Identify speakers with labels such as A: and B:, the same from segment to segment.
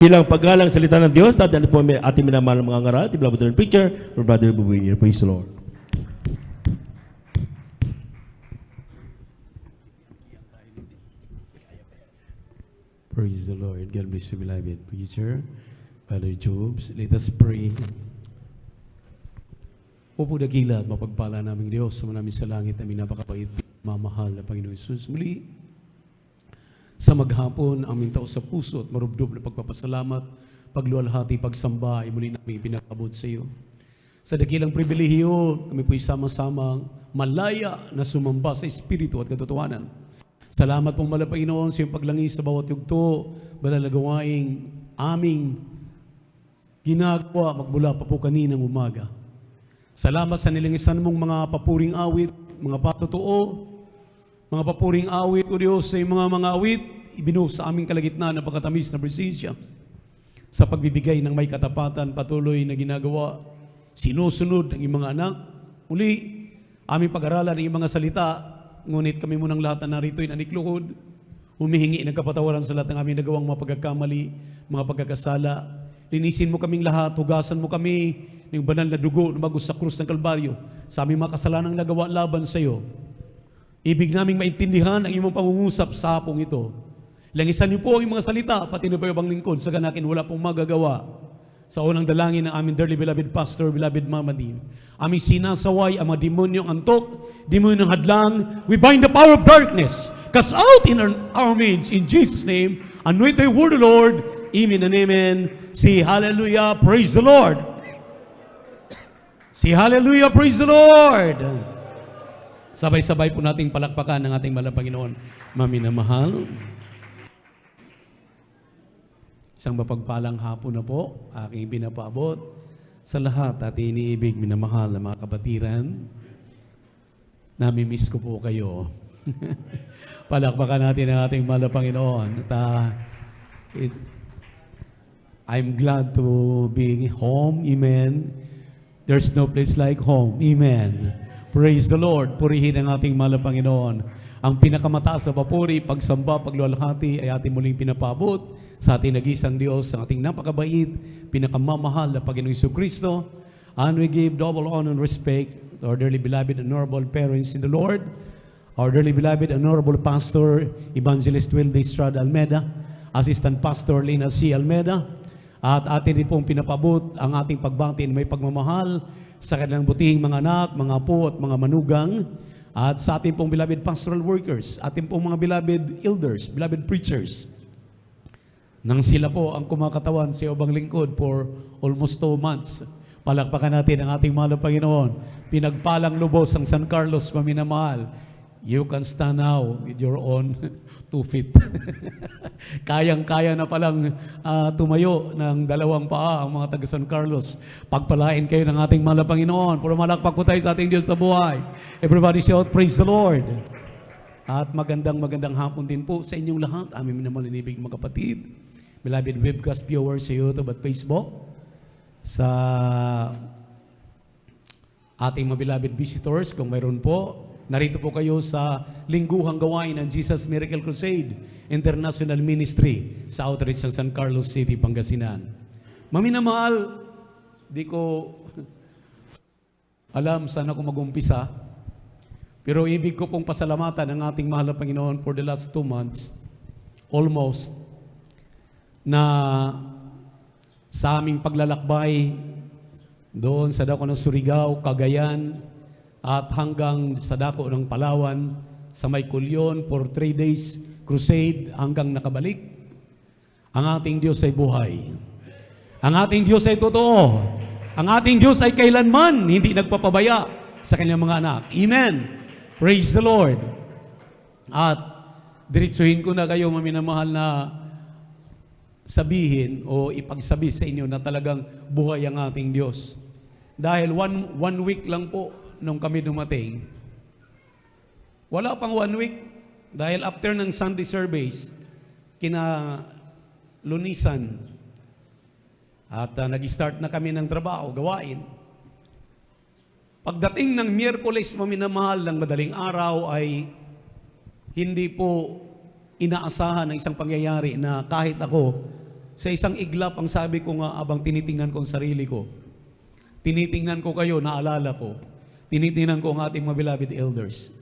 A: Bilang paggalang salita ng Diyos, natin po ating minamahal mga ngaral, ating beloved preacher, or Brother Bubuinier. Praise the Lord.
B: Praise the Lord. God bless you, beloved preacher, Brother Jobs. Let us pray. Opo dakila at mapagpala naming Diyos sa namin sa langit, aming napakabait, mamahal na Panginoon Jesus. Muli, sa maghapon, aming tao sa puso at marubdob na pagpapasalamat, pagluwalhati, pagsamba, ay muli namin pinakabot sa iyo. Sa dakilang pribilehiyo, kami po'y sama-samang malaya na sumamba sa Espiritu at katotohanan. Salamat pong Panginoon sa iyong paglangis sa bawat yugto, banal na gawaing aming ginagawa magmula pa po kaninang umaga. Salamat sa nilingisan mong mga papuring awit, mga patotoo, mga papuring awit, O Diyos, sa iyong mga awit, ibinuhos sa aming kalagitnaan ng pagkatamis na presensya. Sa pagbibigay ng may katapatan, patuloy na ginagawa, sinusunod ng iyong mga anak. Muli, aming pag-aralan ng iyong mga salita, ngunit kami munang lahat na narito ay nanikluhod, humihingi ng kapatawaran sa lahat ng aming nagawang mga pagkakamali, mga pagkakasala. Linisin mo kaming lahat, hugasan mo kami ng banal na dugo na bagos sa krus ng Kalbaryo sa aming mga kasalanang nagawa laban sa iyo. Ibig naming maintindihan ang iyong pangungusap sa hapong ito. Langisan niyo po ang mga salita, pati na po yung lingkod, sa ganakin wala pong magagawa. Sa unang dalangin ng aming dearly beloved pastor, beloved Mama Dean, aming sinasaway ang mga demonyong antok, demonyong hadlang. We bind the power of darkness, cast out in our midst, in Jesus' name, anoint the word of the Lord, amen and amen. Say hallelujah, praise the Lord. Say hallelujah, praise the Lord. Sabay-sabay po nating palakpakan ng ating mahal na Panginoon. Maminamahal. Isang mapagpalang hapon na po, aking pinapaabot sa lahat at iniibig, minamahal na mga kabatiran. Namimiss ko po kayo. Palakpakan natin ang ating mahal na Panginoon. At, I'm glad to be home. Amen. There's no place like home. Amen. Praise the Lord. Purihin ang ating mahal na Panginoon. Ang pinakamataas na papuri, pagsamba, pagluwalhati ay ating muling pinapabot sa ating nag-isang Diyos, ang ating napakabait, pinakamamahal na Panginoong Jesucristo. And we give double honor and respect to our dearly beloved and honorable parents in the Lord, our dearly beloved and honorable Pastor Evangelist Wilde Estrada Almeda, Assistant Pastor Lina C. Almeda, at atin din pong pinapabot ang ating pagbati na may pagmamahal sa kanilang butihing mga anak, mga apo at mga manugang, at sa ating pong beloved pastoral workers, ating pong mga beloved elders, beloved preachers, nang sila po ang kumakatawan sa ibang lingkod for almost 2 months. Palakpakan natin ang ating mahal na Panginoon. Pinagpalang lubos ang San Carlos, maminamahal. You can stand now with your own 2 feet. Kayang-kaya na palang tumayo ng 2 paa ang mga taga San Carlos. Pagpalain kayo ng ating mahal na Panginoon. Puro malakpak po tayo sa ating Diyos na buhay. Everybody shout, praise the Lord. At magandang hapon din po sa inyong lahat. Aming minamalinibig mga kapatid. Beloved webcast viewers sa YouTube at Facebook. Sa ating mga beloved visitors, kung mayroon po, narito po kayo sa lingguhang gawain ng Jesus Miracle Crusade International Ministry sa outreach ng San Carlos City, Pangasinan. Maminamahal, di ko alam saan ako mag-umpisa, pero ibig ko pong pasalamatan ang ating mahal na Panginoon for the last 2 months, almost, na sa aming paglalakbay doon sa dako ng Surigao, Cagayan, at hanggang sa dako ng Palawan, sa Maykulyon for 3 days crusade hanggang nakabalik. Ang ating Diyos ay buhay. Ang ating Diyos ay totoo. Ang ating Diyos ay kailanman hindi nagpapabaya sa kanyang mga anak. Amen. Praise the Lord. At diretsuhin ko na kayo, maminamahal, na sabihin o ipagsabi sa inyo na talagang buhay ang ating Diyos. Dahil one week lang po nung kami dumating, wala pang 1 week, dahil after ng Sunday service, Lunisan, at nag-start na kami ng trabaho, gawain. Pagdating ng Miyerkules, maminamahal, ng madaling araw, ay hindi po inaasahan ng isang pangyayari na kahit ako Sa isang iglap, ang sabi ko nga, abang tinitingnan ko ang sarili ko, tinitingnan ko kayo, naalala ko, tinitingnan ko ang ating mga beloved elders.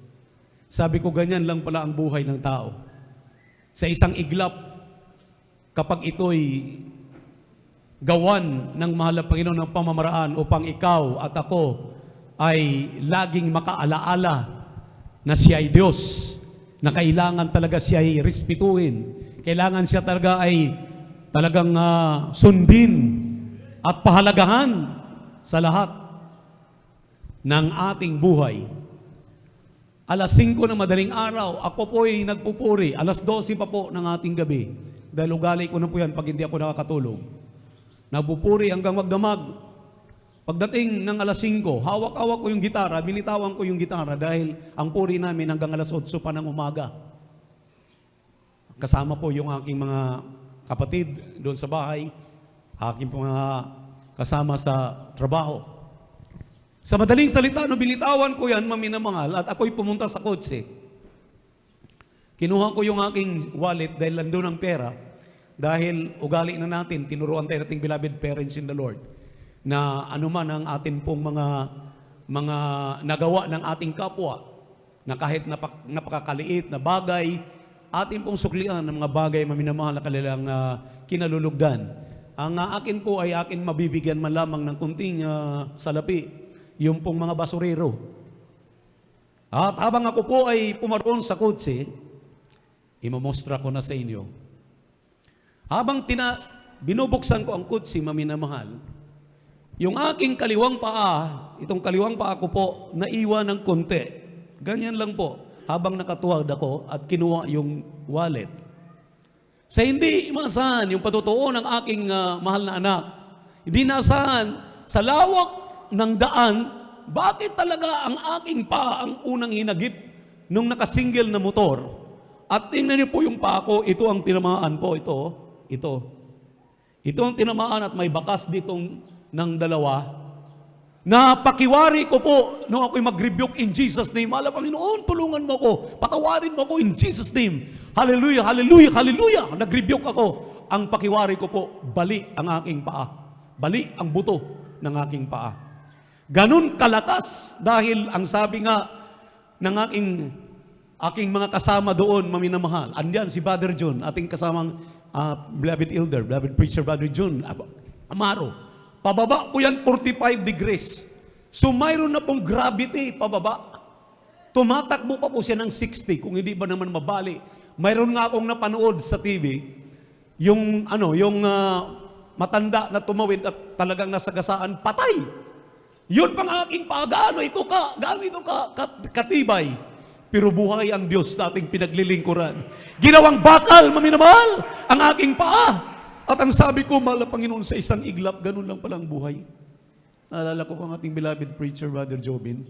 B: Sabi ko, ganyan lang pala ang buhay ng tao. Sa isang iglap, kapag ito'y gawan ng mahal na Panginoon ng pamamaraan upang ikaw at ako ay laging makaalaala na siya ay Diyos, na kailangan talaga siya ay respetuhin, kailangan siya talaga ay talagang sundin at pahalagahan sa lahat ng ating buhay. Alas 5 ng madaling araw, ako po ay nagpupuri. Alas 12 pa po ng ating gabi. Dahil ugali ko na po yan pag hindi ako nakakatulog. Nagpupuri hanggang magdamag. Pagdating ng alas 5, hawak-hawak ko yung gitara, binitawan ko yung gitara dahil ang puri namin hanggang alas 8 pa ng umaga. Kasama po yung aking mga kapatid doon sa bahay, aking mga kasama sa trabaho. Sa madaling salita, no, binitawan ko yan, maminamahal, at ako'y pumunta sa kotse. Kinuha ko yung aking wallet dahil nandun ang pera, dahil ugali na natin, tinuruan tayo nating beloved parents in the Lord, na anuman ang atin pong mga nagawa ng ating kapwa, na kahit napakakaliit na bagay, atin pong suklian ng mga bagay maminamahal na kanilang kinalulugdan. Ang akin po ay akin mabibigyan man lamang ng kunting salapi, yung pong mga basurero. At habang ako po ay pumaroon sa kotse, imamostra ko na sa inyo. Habang binubuksan ko ang kotse, maminamahal, yung aking kaliwang paa, itong kaliwang paa ko po, naiwan ng konti. Ganyan lang po. Habang nakatuwad ako at kinuha yung wallet. Sa hindi maasahan yung patutuo ng aking mahal na anak, hindi naasahan sa lawak ng daan, bakit talaga ang aking paa ang unang hinagip nung nakasingle na motor? At tingnan niyo po yung paa ko, ito ang tinamaan po, ito. Ito ang tinamaan at may bakas ditong ng dalawa. Napakiwari ko po nung ako'y mag-rebuke in Jesus' name. Alam, Panginoon, tulungan mo ko. Patawarin mo ko in Jesus' name. Hallelujah, hallelujah, hallelujah. Nag-rebuke ako. Ang pakiwari ko po, bali ang aking paa. Bali ang buto ng aking paa. Ganun kalakas dahil ang sabi nga ng aking mga kasama doon, maminamahal. Andiyan si Brother John, ating kasamang beloved elder, beloved preacher, Brother John Amaro. Pababa po yan 45 degrees. So mayroon na pong gravity pababa. Tumatakbo pa po siya ng 60 kung hindi ba naman mabali. Mayroon nga akong napanood sa TV, yung matanda na tumawid at talagang nasagasaan, patay. Yun pang aking paa, gaano ito katibay. Pero buhay ang Diyos na ating pinaglilingkuran. Ginawang bakal, maminamahal, ang aking paa. At ang sabi ko, mahal na Panginoon, sa isang iglap, ganun lang palang buhay. Naalala ko ang ating beloved preacher, Brother Jobin.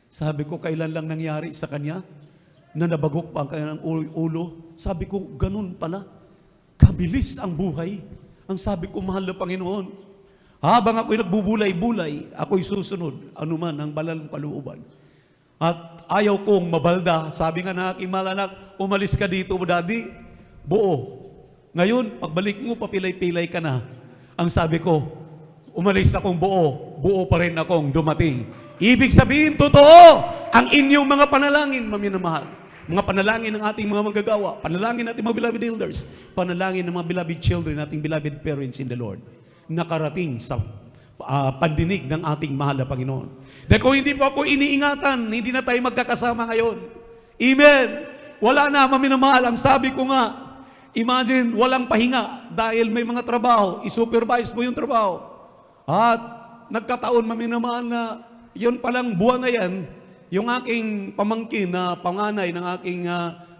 B: Sabi ko, kailan lang nangyari sa kanya na nabagok pa ang kanyang ulo. Sabi ko, ganun pala. Kabilis ang buhay. Ang sabi ko, mahal na Panginoon, habang ako'y nagbubulay-bulay, ako'y susunod, anuman ang balal ng kalooban. At ayaw kong mabalda. Sabi nga na aking mahal anak, umalis ka dito, Daddy, buo. Ngayon, pagbalik mo, papilay-pilay ka na. Ang sabi ko, umalis akong buo, buo pa rin akong dumating. Ibig sabihin, totoo, ang inyong mga panalangin, maminamahal. Mga panalangin ng ating mga magagawa, panalangin ng ating mga beloved elders, panalangin ng mga beloved children, ating beloved parents in the Lord, nakarating sa pandinig ng ating mahal na Panginoon. Dahil kung hindi po ako iniingatan, hindi na tayo magkakasama ngayon. Amen. Wala na, maminamahal. Ang sabi ko nga, imagine, walang pahinga dahil may mga trabaho, isupervise mo yung trabaho. At nagkataon, maminamahal na yun palang buwan na yan, yung aking pamangkin na panganay ng aking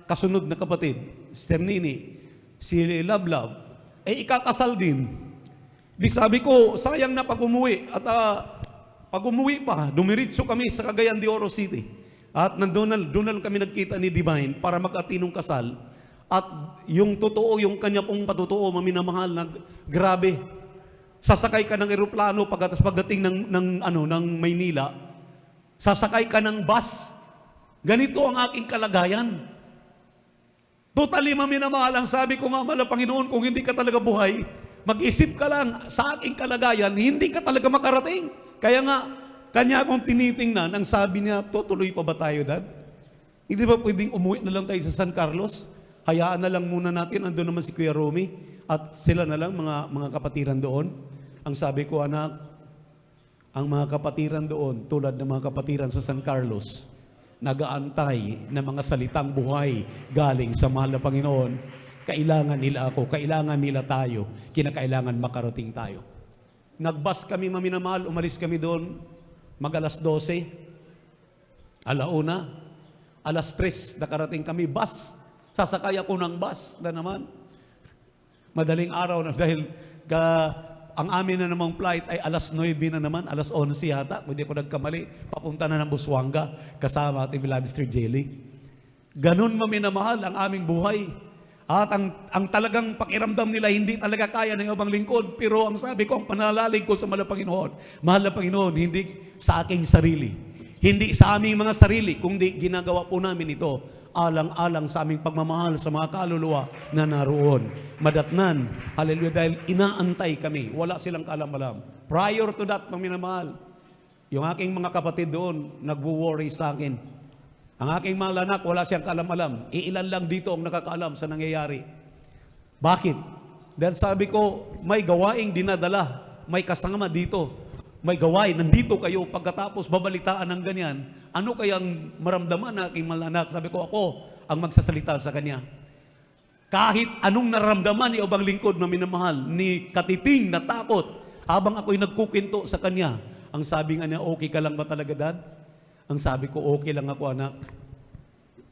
B: kasunod na kapatid, Sister Nini, si Lablab, ay ikakasal din. Di sabi ko, sayang na pag umuwi. At pag umuwi pa, dumiritso kami sa Cagayan de Oro City. At doon na kami nagkita ni Divine para mag-atinong kasal. At yung totoo, yung kanya pong patotoo, maminamahal na grabe. Sasakay ka ng eroplano pagdating ng Maynila. Sasakay ka ng bus. Ganito ang aking kalagayan. Totally maminamahal. Ang sabi ko nga, mahal na Panginoon, kung hindi ka talaga buhay, mag-isip ka lang sa aking kalagayan, hindi ka talaga makarating. Kaya nga, kanya akong tinitingnan, ang sabi niya, tutuloy pa ba tayo, Dad? Hindi ba pwedeng umuwi na lang tayo sa San Carlos? Hayaan na lang muna natin, andun naman si Kuya Romy, at sila na lang, mga kapatiran doon. Ang sabi ko, anak, ang mga kapatiran doon, tulad ng mga kapatiran sa San Carlos, nagaantay ng mga salitang buhay galing sa mahal na Panginoon. Kailangan nila ako, kailangan nila tayo, kinakailangan makarating tayo. Nagbas kami, maminamahal, umalis kami doon, mag-alas 12, alauna, alas 3, nakarating kami, bus. Sasakay ako ng bus na naman. Madaling araw na dahil ang amin na namang flight ay alas 9 na naman, alas 11 yata, kung hindi ko nagkamali, papunta na ng Busuanga, kasama ating beloved Mr. Jelly. Ganun maminamahal ang aming buhay. At ang talagang pakiramdam nila, hindi talaga kaya ng ibang lingkod. Pero ang sabi ko, ang panalalig ko sa mahal na Panginoon, mahal na Panginoon, hindi sa aking sarili, hindi sa aming mga sarili, kundi ginagawa po namin ito alang-alang sa aming pagmamahal sa mga kaluluwa na naroon. Madatnan, hallelujah, dahil inaantay kami. Wala silang kaalam-alam. Prior to that, maminamahal, yung aking mga kapatid doon, nagwo-worry sa akin. Ang aking mga anak, wala siyang kaalam-alam. Iilan lang dito ang nakakaalam sa nangyayari. Bakit? Dahil sabi ko, may gawaing dinadala, may kasama dito. May gawain, nandito kayo, pagkatapos babalitaan ng ganyan, ano kayang maramdaman na aking mga anak? Sabi ko, ako ang magsasalita sa kanya. Kahit anong naramdaman ni obang lingkod na minamahal, ni katiting na takot, habang ako'y nagkukinto sa kanya, ang sabi nga niya, okay ka lang ba talaga, Dad? Ang sabi ko, okay lang ako, anak.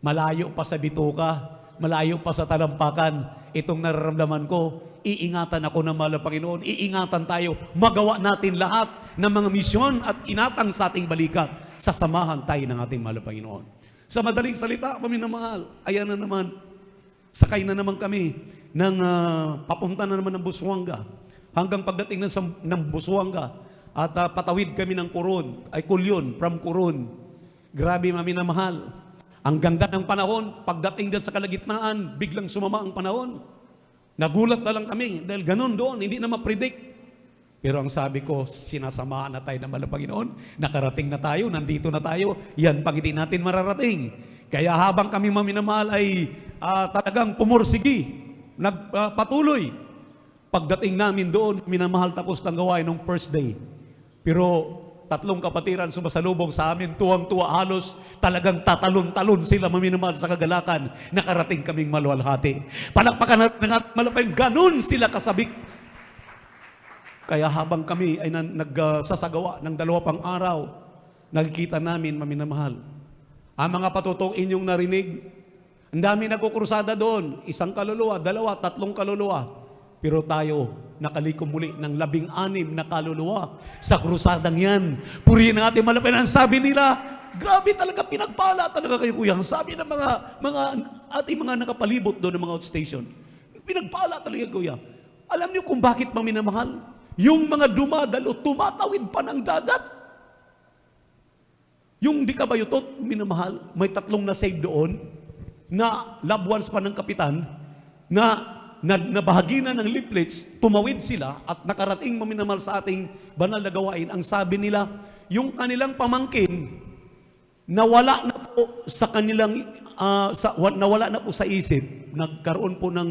B: Malayo pa sa bituka, malayo pa sa talampakan, itong nararamdaman ko, iingatan ako ng mahal na Panginoon, iingatan tayo, magawa natin lahat ng mga misyon at inatang sa ating balikat, sasamahan tayo ng ating mahal na Panginoon. Sa madaling salita, paminamahal, ayan na naman, sakay na naman kami ng papunta na naman ng Busuanga, hanggang pagdating ng Busuanga, at patawid kami ng Kulyon, from Coron. Grabe, maminamahal. Ang ganda ng panahon, pagdating din sa kalagitnaan, biglang sumama ang panahon. Nagulat na lang kami, dahil ganun doon, hindi na ma-predict. Pero ang sabi ko, sinasamahan na tayo ng mahal na Panginoon, nakarating na tayo, nandito na tayo, yan pang hindi natin mararating. Kaya habang kami maminamahal ay talagang pumursigi, nagpatuloy. Pagdating namin doon, minamahal tapos ng gawain ng first day. Pero 3 kapatiran sumasalubong sa amin, tuwang-tuwa, halos talagang tatalon-talon sila maminamahal sa kagalakan. Nakarating kaming maluwalhati. Palakpakan natin malapay, ganun sila kasabik. Kaya habang kami ay nagsasagawa ng 2 pang araw, nakikita namin, maminamahal, ang mga patutong inyong narinig, ang dami nagkukrusada doon, 1 kaluluwa, 2, 3 kaluluwa. Pero tayo, nakalikom muli ng 16 na kaluluwa sa krusadang yan. Purihin natin malapit. Ang sabi nila, grabe talaga, pinagpala talaga kayo, kuya. Ang sabi ng ating mga nakapalibot doon ng mga outstation, pinagpala talaga, kuya. Alam niyo kung bakit maminamahal? Yung mga dumadalo, tumatawid pa ng dagat. Yung di kabayutot, minamahal, may 3 na save doon, na loved ones pa ng kapitan, na bahagi na ng leaflets, tumawid sila at nakarating maminamahal sa ating banal na gawain. Ang sabi nila, yung kanilang pamangkin, nawala na po sa kanilang, nawala na po sa isip, nagkaroon po ng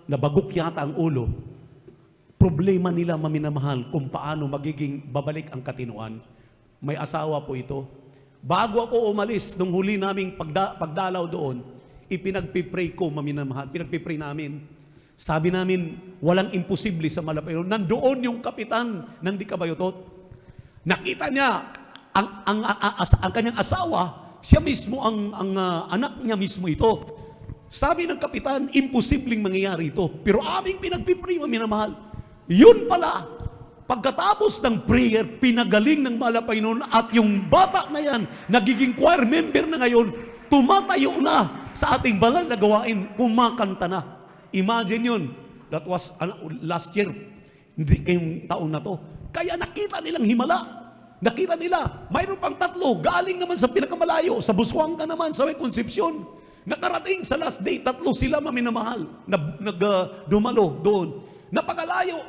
B: nabagok yata ang ulo. Problema nila, maminamahal, kung paano magiging babalik ang katinuan. May asawa po ito. Bago ako umalis, nung huli naming pagdalaw doon, ipinagpipray ko, maminamahal, pinagpipray namin. Sabi namin, walang imposible sa malapay. Nandoon yung kapitan ng Di Kabayutot. Nakita niya, ang kanyang asawa, siya mismo, ang anak niya mismo ito. Sabi ng kapitan, imposibleng mangyayari ito. Pero aming pinagpipray, maminamahal. Yun pala, pagkatapos ng prayer, pinagaling ng mahal na Panginoon, at yung bata na yan, nagiging choir member na ngayon, tumatayo na sa ating banal na gawain, kumakanta na. Imagine yun. That was last year. Hindi kayong taon na to. Kaya nakita nilang himala. Nakita nila, mayroon pang 3. Galing naman sa pinakamalayo. Sa Busuanga naman, sa may Concepcion. Nakarating sa last day, 3 sila maminamahal, dumalo doon. Napakalayo.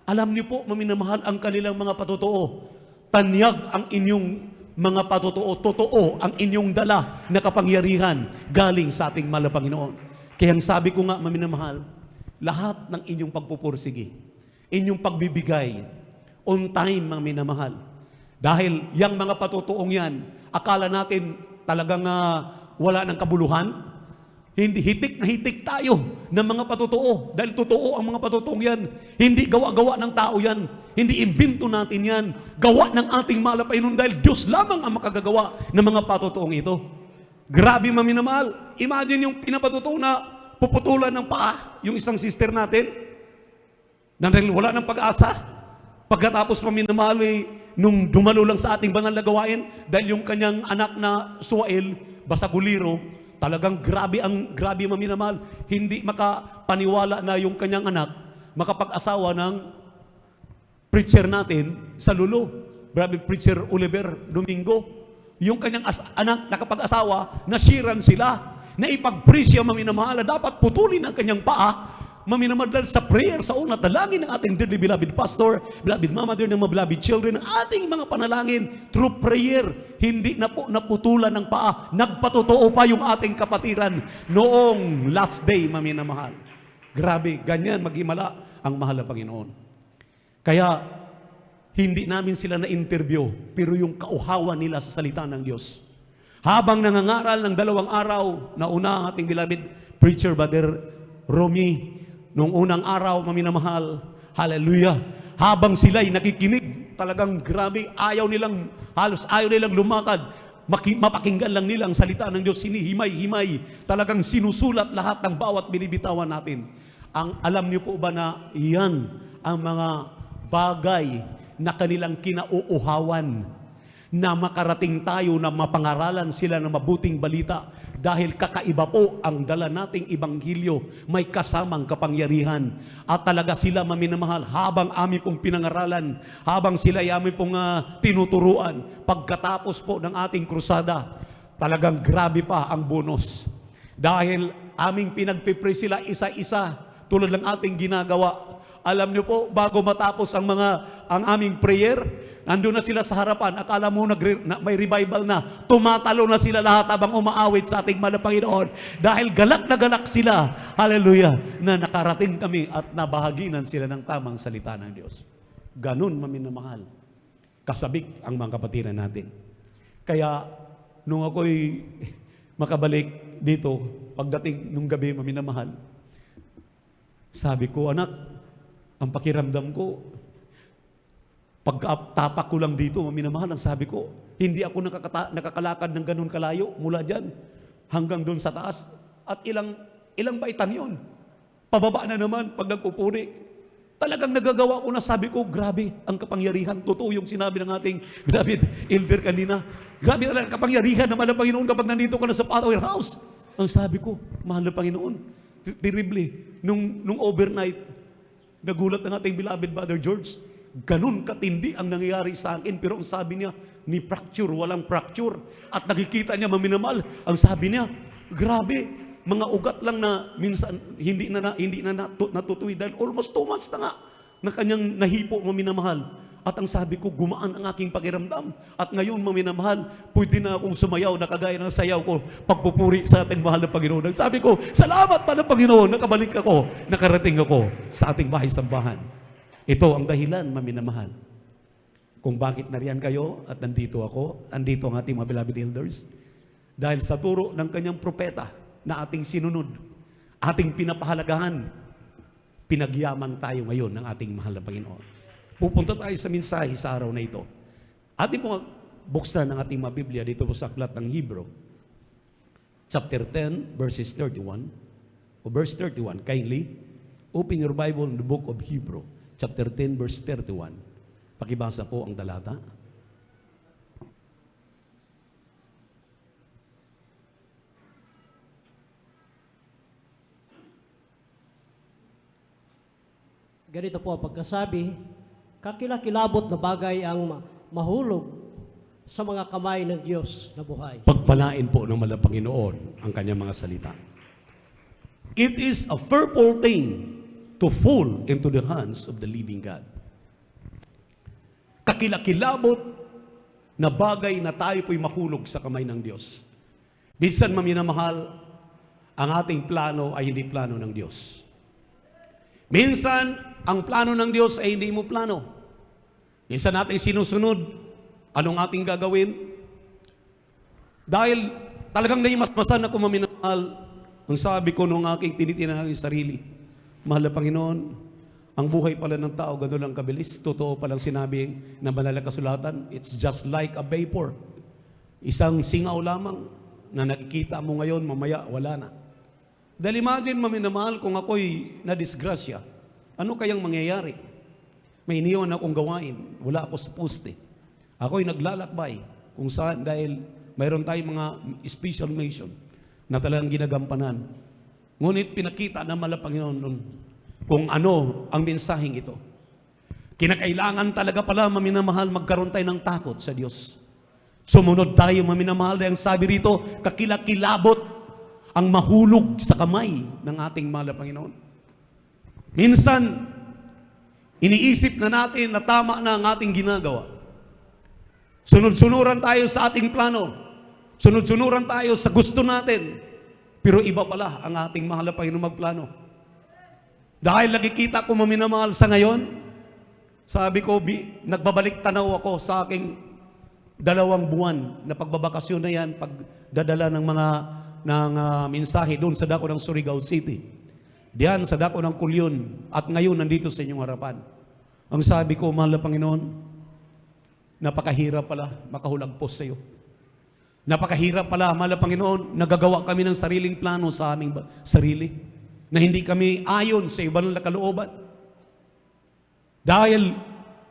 B: Alam niyo po, maminamahal, ang kanilang mga patotoo. Tanyag ang inyong mga patotoo. Totoo ang inyong dala na kapangyarihan galing sa ating mahal na Panginoon. Kaya ang sabi ko nga, maminamahal, lahat ng inyong pagpupursige, inyong pagbibigay, on time, maminamahal. Dahil yung mga patotoong yan, akala natin talagang wala ng kabuluhan. Hindi, hitik na hitik tayo ng mga patotoo. Dahil totoo ang mga patotoong yan. Hindi gawa-gawa ng tao yan. Hindi imbento natin yan. Gawa ng ating mahal na Panginoon dahil Diyos lamang ang makagagawa ng mga patotoong ito. Grabe, maminamahal. Imagine yung pinapatotoo na puputulan ng paa, yung isang sister natin, na wala ng pag-asa. Pagkatapos, maminamahal, nung dumalo lang sa ating banal na gawain, dahil yung kanyang anak na Suael, basaguliro, talagang grabe maminamahal. Hindi makapaniwala na yung kanyang anak makapag-asawa ng preacher natin sa Lulo. Grabe, preacher Oliver Domingo. Yung kanyang anak nakapag-asawa, nasiran sila. Na ipag-preach siya, maminamahal, dapat putulin ang kanyang paa. Maminamahal, dahil sa prayer, sa una, dalangin ng ating dearly beloved pastor, beloved mama, dear ng mga beloved children, ang ating mga panalangin, through prayer, hindi na po naputulan ng paa. Nagpatotoo pa yung ating kapatiran noong last day, maminamahal. Grabe, ganyan maghimala ang mahal na Panginoon. Kaya, hindi namin sila na-interview, pero yung kauhawan nila sa salita ng Diyos. Habang nangangaral ng 2 araw, na una ang ating beloved preacher, Brother Romy, noong unang araw, maminamahal, hallelujah, habang sila'y nakikinig, talagang grabe, halos ayaw nilang lumakad, mapakinggan lang nila ang salita ng Diyos, sinihimay-himay, talagang sinusulat lahat ng bawat binibitawan natin. Alam niyo po ba na iyan ang mga bagay na kanilang kinauuhawan, na makarating tayo na mapangaralan sila ng mabuting balita dahil kakaiba po ang dala nating ibanghilyo, may kasamang kapangyarihan. At talaga sila, maminamahal, habang amin pong pinangaralan, habang sila ay amin pong tinuturuan, pagkatapos po ng ating krusada, talagang grabe pa ang bonus. Dahil aming pinagpipray sila isa-isa, tulad ng ating ginagawa. Alam niyo po, bago matapos ang aming prayer, nandun na sila sa harapan. Akala mo may revival na. Tumatalo na sila lahat habang umaawit sa ating mahal na Panginoon. Dahil galak na galak sila, hallelujah, na nakarating kami at nabahaginan sila ng tamang salita ng Diyos. Ganun, maminamahal, kasabik ang mga kapatiran natin. Kaya, nung ako'y makabalik dito, pagdating nung gabi, maminamahal, sabi ko, anak, ang pakiramdam ko, pagkatapak ko lang dito, maminamahal, ang sabi ko, hindi ako nakakalakad ng ganun kalayo mula dyan hanggang doon sa taas. At ilang baitan yun. Pababa na naman pag nagpupuri. Talagang nagagawa ko na, sabi ko, grabe ang kapangyarihan. Totoo yung sinabi ng ating David Elder kanina. Grabe talaga ang kapangyarihan ng mahal na Panginoon kapag nandito ka na sa Power House. Ang sabi ko, mahal na Panginoon, terribly, nung overnight, nagulat ng ating beloved Brother George, ganun katindi ang nangyayari sa akin, pero ang sabi niya, ni fracture, walang fracture. At nakikita niya, maminamahal, ang sabi niya, grabe, mga ugat lang na minsan hindi na natutuwi dahil almost 2 months na nga na kanyang nahipo, maminamahal. At ang sabi ko, gumaan ang aking pakiramdam. At ngayon, maminamahal, pwede na akong sumayaw na kagaya ng sayaw ko, pagpupuri sa ating mahal na Panginoon. Sabi ko, salamat pa ng Panginoon, nakabalik ako, nakarating ako sa ating bahay-sambahan. Ito ang dahilan, maminamahal, kung bakit nariyan kayo at nandito ako, nandito ang ating mga beloved elders. Dahil sa turo ng kanyang propeta na ating sinunod, ating pinapahalagahan, pinagyaman tayo ngayon ng ating mahal na Panginoon. Pupunta tayo sa mensahe sa araw na ito. Ating po buksan ng ating mga Biblia dito po sa aklat ng Hebrew. Chapter 10, verses 31. O verse 31. Kindly, open your Bible in the book of Hebrew. Chapter 10, verse 31. Pakibasa po ang talata.
C: Ganito po ang pagkasabi, kakilakilabot na bagay ang mahulog sa mga kamay ng Diyos na buhay.
B: Pagpalain po ng Panginoon ang kanyang mga salita. It is a fearful thing to fall into the hands of the living God. Kakilakilabot na bagay na tayo po'y mahulog sa kamay ng Diyos. Minsan, maminamahal, ang ating plano ay hindi plano ng Diyos. Minsan, ang plano ng Diyos ay hindi mo plano. Minsan natin sinusunod, anong ating gagawin? Dahil talagang naimasmasan ako maminamahal, ang sabi ko nung aking tinitinang aking sarili, mahal na Panginoon, ang buhay pala ng tao, gano'n lang kabilis. Totoo palang sinabi ng banal na kasulatan, it's just like a vapor. Isang singaw lamang na nakikita mo ngayon, mamaya wala na. Dahil imagine, maminamahal, kung ako'y nadisgrasya, ano kayang mangyayari? May iniwan akong gawain, wala ako sa poste. Ako'y naglalakbay kung saan dahil mayroon tayong mga special mission na talagang ginagampanan. Ngunit pinakita ng mahal na Panginoon nun kung ano ang mensaheng ito. Kinakailangan talaga pala, maminamahal, magkaroon tayo ng takot sa Diyos. Sumunod tayo, maminamahal, dahil sabi rito, kakilakilabot ang mahulog sa kamay ng ating mahal na Panginoon. Minsan, iniisip na natin na tama na ang ating ginagawa. Sunod-sunuran tayo sa ating plano. Sunod-sunuran tayo sa gusto natin. Pero iba pala ang ating mahal na Panginoon magplano. Dahil nakikita ko, maminamahal, sa ngayon, sabi ko, nagbabalik tanaw ako sa aking 2 buwan na pagbabakasyon na yan, pagdadala ng mga mensahe doon sa dako ng Surigao City. Diyan sa dako ng Kulyon, at ngayon nandito sa inyong harapan. Ang sabi ko, mahal na Panginoon, napakahirap pala makahulagpos sa iyo. Napakahirap pala, mahal na Panginoon, nagagawa kami ng sariling plano sa aming sarili, na hindi kami ayon sa ibang kalooban. Dahil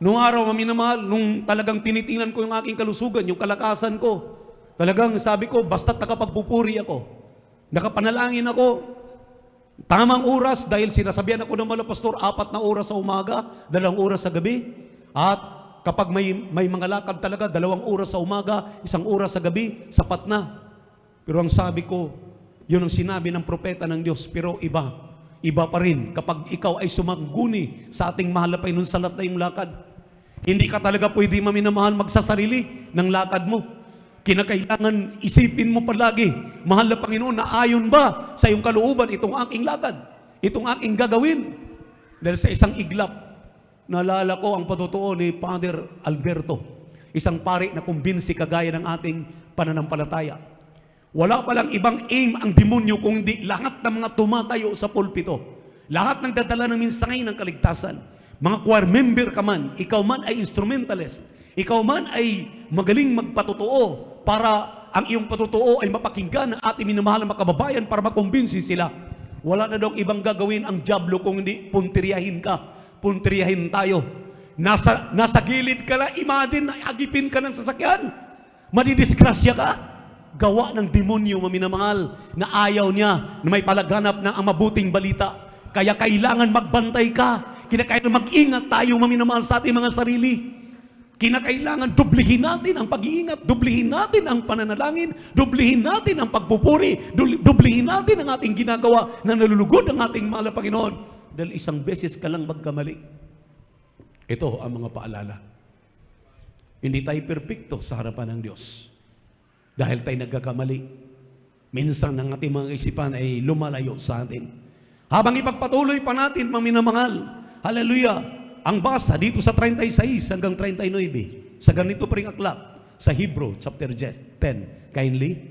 B: nung araw, maminamahal, nung talagang tinitingnan ko yung aking kalusugan, yung kalakasan ko, talagang sabi ko, basta't nakapagpupuri ako, nakapanalangin ako, tamang oras, dahil sinasabihan ako ng mga pastor, 4 na oras sa umaga, 2 oras sa gabi, at kapag may mga lakad talaga, 2 oras sa umaga, 1 oras sa gabi, sapat na. Pero ang sabi ko, yun ang sinabi ng propeta ng Diyos, pero iba pa rin kapag ikaw ay sumangguni sa ating mahal na Panginoon sa lahat na yung lakad. Hindi ka talaga pwede, maminamahal, magsasarili ng lakad mo. Kinakailangan isipin mo palagi, mahal na Panginoon, na ayon ba sa iyong kalooban itong aking lakad, itong aking gagawin. Dahil sa isang iglap, naalala ko ang patotoo ni Father Alberto, isang pari na kumbinsi kagaya ng ating pananampalataya. Wala palang ibang aim ang demonyo kung hindi lahat ng mga tumatayo sa pulpito, lahat ng dadala ng mensahe ng kaligtasan, mga choir member ka man, ikaw man ay instrumentalist, ikaw man ay magaling magpatotoo para ang iyong patotoo ay mapakinggan ng ating minamahal na makababayan para makumbinsi sila. Wala na daw ibang gagawin ang diablo kung hindi puntiryahin ka, puntiryahin tayo. Nasa gilid ka na, imagine, agipin ka ng sasakyan, madidisgrasya ka. Gawa ng demonyo, maminamahal, na ayaw niya na may palaganap ng ang mabuting balita. Kaya kailangan magbantay ka. Kinakailangan mag-ingat tayo, maminamahal, sa ating mga sarili. Kinakailangan dublihin natin ang pag-iingat, dublihin natin ang pananalangin, dublihin natin ang pagpupuri, dublihin natin ang ating ginagawa na nalulugod ang ating mahal na Panginoon. Dahil isang beses ka lang magkamali. Ito ang mga paalala. Hindi tayo perpekto sa harapan ng Diyos. Dahil tayo nagkakamali, minsan ang ating mga isipan ay lumalayo sa atin. Habang ipagpatuloy pa natin, maminamahal, hallelujah, ang basa dito sa 36 hanggang 39, sa ganito pa ring aklat, sa Hebrew chapter 10, kindly.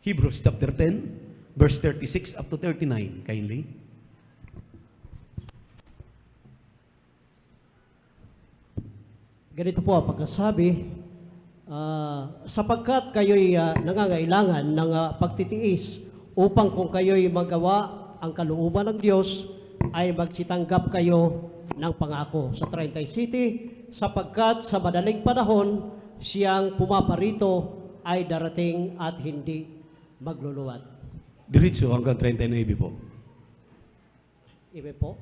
B: Hebrews chapter 10, verse 36 up to 39, kindly.
C: Ganito po ang pagkasabi, sapagkat kayo'y nangangailangan ng pagtitiis upang kung kayo'y magawa ang kalooban ng Diyos, ay magsitanggap kayo ng pangako. Sa 37, sapagkat sa madaling panahon, siyang pumaparito ay darating at hindi magluluwat.
B: Diretso hanggang 39 po.
C: Ibe po.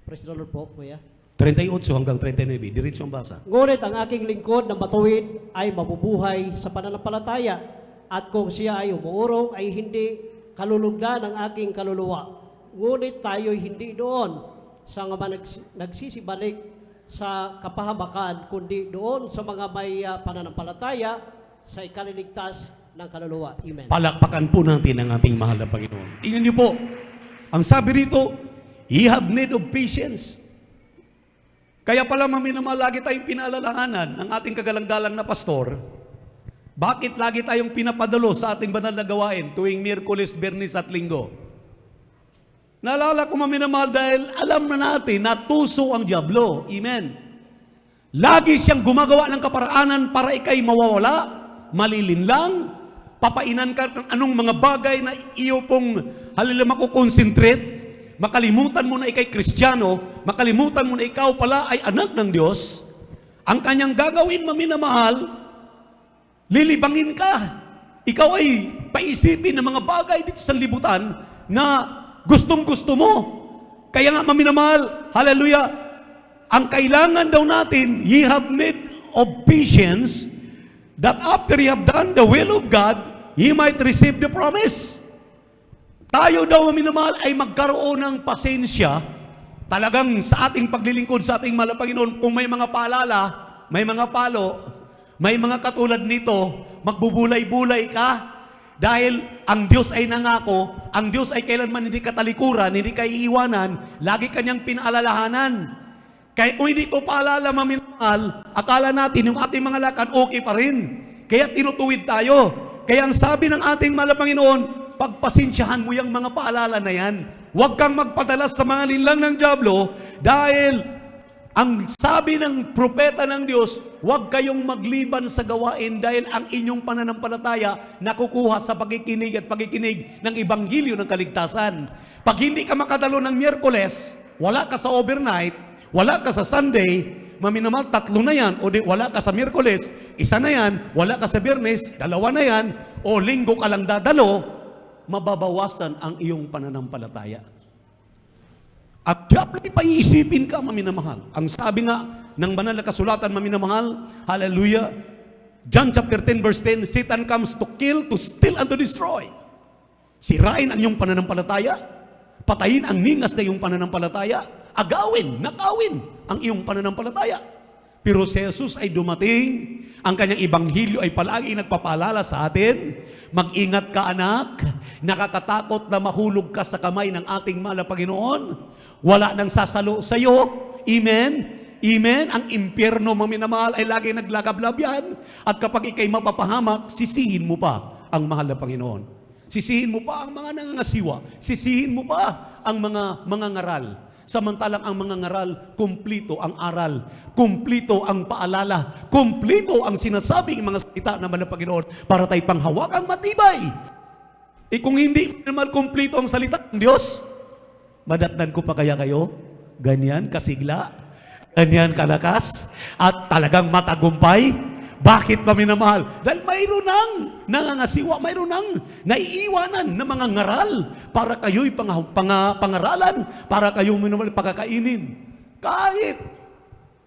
C: Praise the Lord po, kuya.
B: 38 hanggang 39. Diretso ang basa.
C: Ngunit ang aking lingkod na matuwid ay mabubuhay sa pananampalataya, at kung siya ay umuurong ay hindi kalulugdan ng aking kaluluwa. Ngunit tayo'y hindi doon sa mga nagsisibalik sa kapahamakan, kundi doon sa mga may pananampalataya sa ikaliligtas ng kaluluwa. Amen.
B: Palakpakan po natin ang ating mahal na Panginoon. Tingnan niyo po, ang sabi rito, ye have need of patience. Kaya pala maminamahal, lagi tayong pinaalalahanan ng ating kagalang-galang na pastor, bakit lagi tayong pinapadalo sa ating banal na gawain tuwing Miyerkules, Biyernes at Linggo? Naalala ko maminamahal dahil alam na natin na tuso ang dyablo. Amen. Lagi siyang gumagawa ng kaparaanan para ikay mawawala, malilinlang, papainan ka ng anong mga bagay na iyo pong halila makukonsentrate, makalimutan mo na ikay Kristiyano, makalimutan mo na ikaw pala ay anak ng Diyos. Ang kanyang gagawin maminamahal, lilibangin ka. Ikaw ay paisipin ng mga bagay dito sa libutan na gustong-gusto mo. Kaya nga maminamahal, hallelujah, ang kailangan daw natin, ye have need of patience, that after ye have done the will of God, ye might receive the promise. Tayo daw maminamahal ay magkaroon ng pasensya, talagang sa ating paglilingkod sa ating mahal na Panginoon. Kung may mga paalala, may mga palo, may mga katulad nito, magbubulay-bulay ka, dahil ang Diyos ay nangako, ang Diyos ay kailanman hindi katalikuran, hindi ka iiwanan, lagi kanyang pinaalalahanan. Kaya kung hindi ito paalala maminamahal, akala natin yung ating mga lakad okay pa rin. Kaya tinutuwid tayo. Kaya ang sabi ng ating mahal na Panginoon, pagpasensyahan mo yung mga paalala na yan. Huwag kang magpadalas sa mga linlang ng dyablo, dahil ang sabi ng propeta ng Diyos, huwag kayong magliban sa gawain dahil ang inyong pananampalataya nakukuha sa pagkikinig at pagkikinig ng Ebanghelyo ng kaligtasan. Pag hindi ka makadalo ng Miyerkules, wala ka sa overnight, wala ka sa Sunday, maminamahal, 3 na yan, o di wala ka sa Miyerkules, 1 na yan, wala ka sa Biyernes, 2 na yan, o Linggo ka lang dadalo, mababawasan ang iyong pananampalataya. At dapat paiisipin ka, maminamahal. Ang sabi nga ng banal na kasulatan, maminamahal, hallelujah, John chapter 10 verse 10, Satan comes to kill, to steal, and to destroy. Sirain ang iyong pananampalataya, patayin ang ningas na iyong pananampalataya, agawin, nakawin ang iyong pananampalataya. Pero si Jesus ay dumating, ang kanyang ebanghelyo ay palagi nagpapaalala sa atin, mag-ingat ka anak, nakakatakot na mahulog ka sa kamay ng ating mahal na Panginoon. Wala nang sasalo sa iyo. Amen? Amen? Ang impyerno, maminamahal, ay lagi naglagablab yan. At kapag ikay mapapahamak, sisihin mo pa ang mahal na Panginoon. Sisihin mo pa ang mga nangangasiwa. Sisihin mo pa ang mga ngaral. Samantalang ang mga ngaral, kumplito ang aral, kumplito ang paalala, kumplito ang sinasabing mga salita ng mahal na Panginoon para tayo panghawakang matibay. Kung hindi naman kumplito ang salita ng Diyos, madatnan ko pa kaya kayo? Ganyan kasigla, ganyan kalakas, at talagang matagumpay? Bakit ba minamahal? Dahil mayroon nang nangangasiwa, mayroon nang naiiwanan na mga ngaral para kayo'y pangaralan, para kayo'y minamahal pagkakainin. Kahit,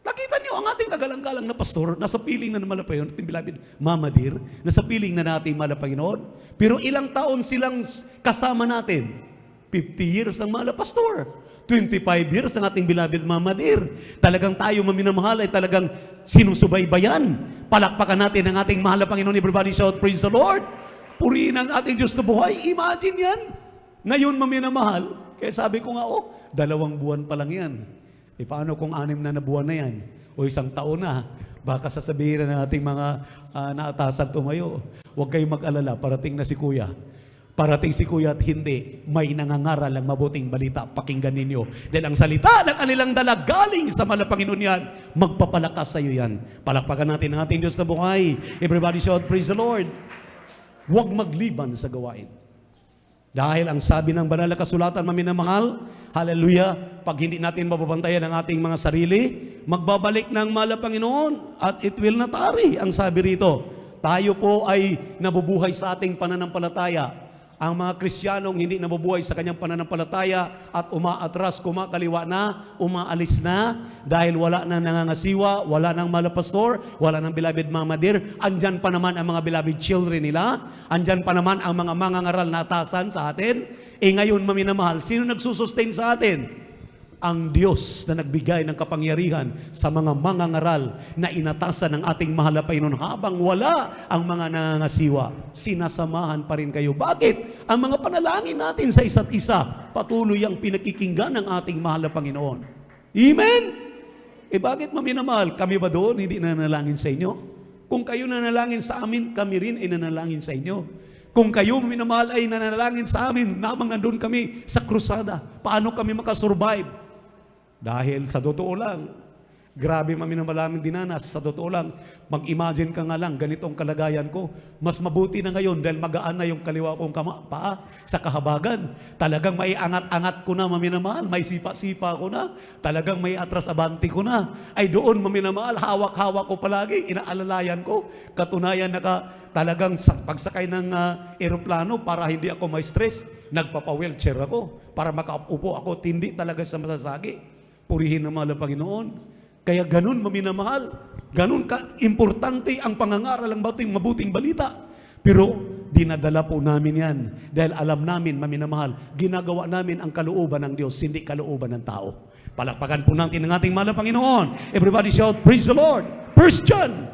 B: nakita niyo ang ating kagalang-galang na pastor, nasa piling na naman na Panginoon, ating beloved Mama Dear, nasa piling na nating mahal na Panginoon. Pero ilang taon silang kasama natin? 50 years ang mahal na pastor. 25 years ang ating beloved Mama Dear. Talagang tayo maminamahal ay talagang sinusubaybayan. Palakpakan natin ang ating mahal na Panginoon. Everybody shout, praise the Lord. Purihin ang ating Diyos na buhay. Imagine yan. Ngayon maminamahal. Kaya sabi ko nga, 2 buwan pa lang yan. Paano kung 6 na buwan na yan? O 1 taon na? Baka sasabihin na nating mga naatasan tumayo. Huwag kayong mag-alala, parating na si Kuya. Parating si Kuya at hindi, may nangangaral ang mabuting balita. Pakinggan ninyo. Dahil ang salita na kanilang dala galing sa mahal na Panginoon yan, magpapalakas sa iyo yan. Palakpakan natin ang ating Diyos na buhay. Everybody shout, praise the Lord. Huwag magliban sa gawain. Dahil ang sabi ng banal na kasulatan, maminamahal, hallelujah, pag hindi natin mababantayan ang ating mga sarili, magbabalik ng mahal na Panginoon at it will not tarry. Ang sabi rito, tayo po ay nabubuhay sa ating pananampalataya. Ang mga Kristiyanong hindi nabubuhay sa kanyang pananampalataya at umaatras, kumakaliwa na, umaalis na dahil wala na nangangasiwa, wala nang malapastor, wala nang beloved Mama Dear. Andyan pa naman ang mga beloved children nila. Andyan pa naman ang mga mangangaral na atasan sa atin. Ngayon, maminamahal, sino nagsusustain sa atin? Ang Diyos na nagbigay ng kapangyarihan sa mga mangangaral na inatasan ng ating mahal na Panginoon habang wala ang mga nangangasiwa. Sinasamahan pa rin kayo. Bakit? Ang mga panalangin natin sa isa't isa, patuloy ang pinakikinggan ng ating mahal na Panginoon. Amen? Bakit maminamahal? Kami ba doon hindi nanalangin sa inyo? Kung kayo nanalangin sa amin, kami rin ay nanalangin sa inyo. Kung kayo minamahal ay nanalangin sa amin, namang nandun kami sa krusada, paano kami makasurvive? Dahil sa totoo lang, grabe maminamalaming dinanas, sa totoo lang, mag-imagine ka nga lang, ganitong kalagayan ko, mas mabuti na ngayon dahil magaan na yung kaliwa kong paa sa kahabagan. Talagang may angat-angat ko na maminamahal, may sipa-sipa ko na, talagang may atras-abanti ko na. Ay doon maminamahal, hawak-hawak ko palagi, inaalalayan ko, katunayan na talagang pagsakay ng eroplano para hindi ako ma-stress, nagpapa-wheelchair ako para makaupo ako, tindi talaga sa masasagi. Purihin ng mahal na Panginoon. Kaya ganun maminamahal, ganun ka-importante ang pangangaral ng mabuting balita. Pero dinadala po namin yan dahil alam namin, maminamahal, ginagawa namin ang kalooban ng Diyos, hindi kalooban ng tao. Palakpakan po natin ang ating mahal na Panginoon. Everybody shout, praise the Lord. 1 John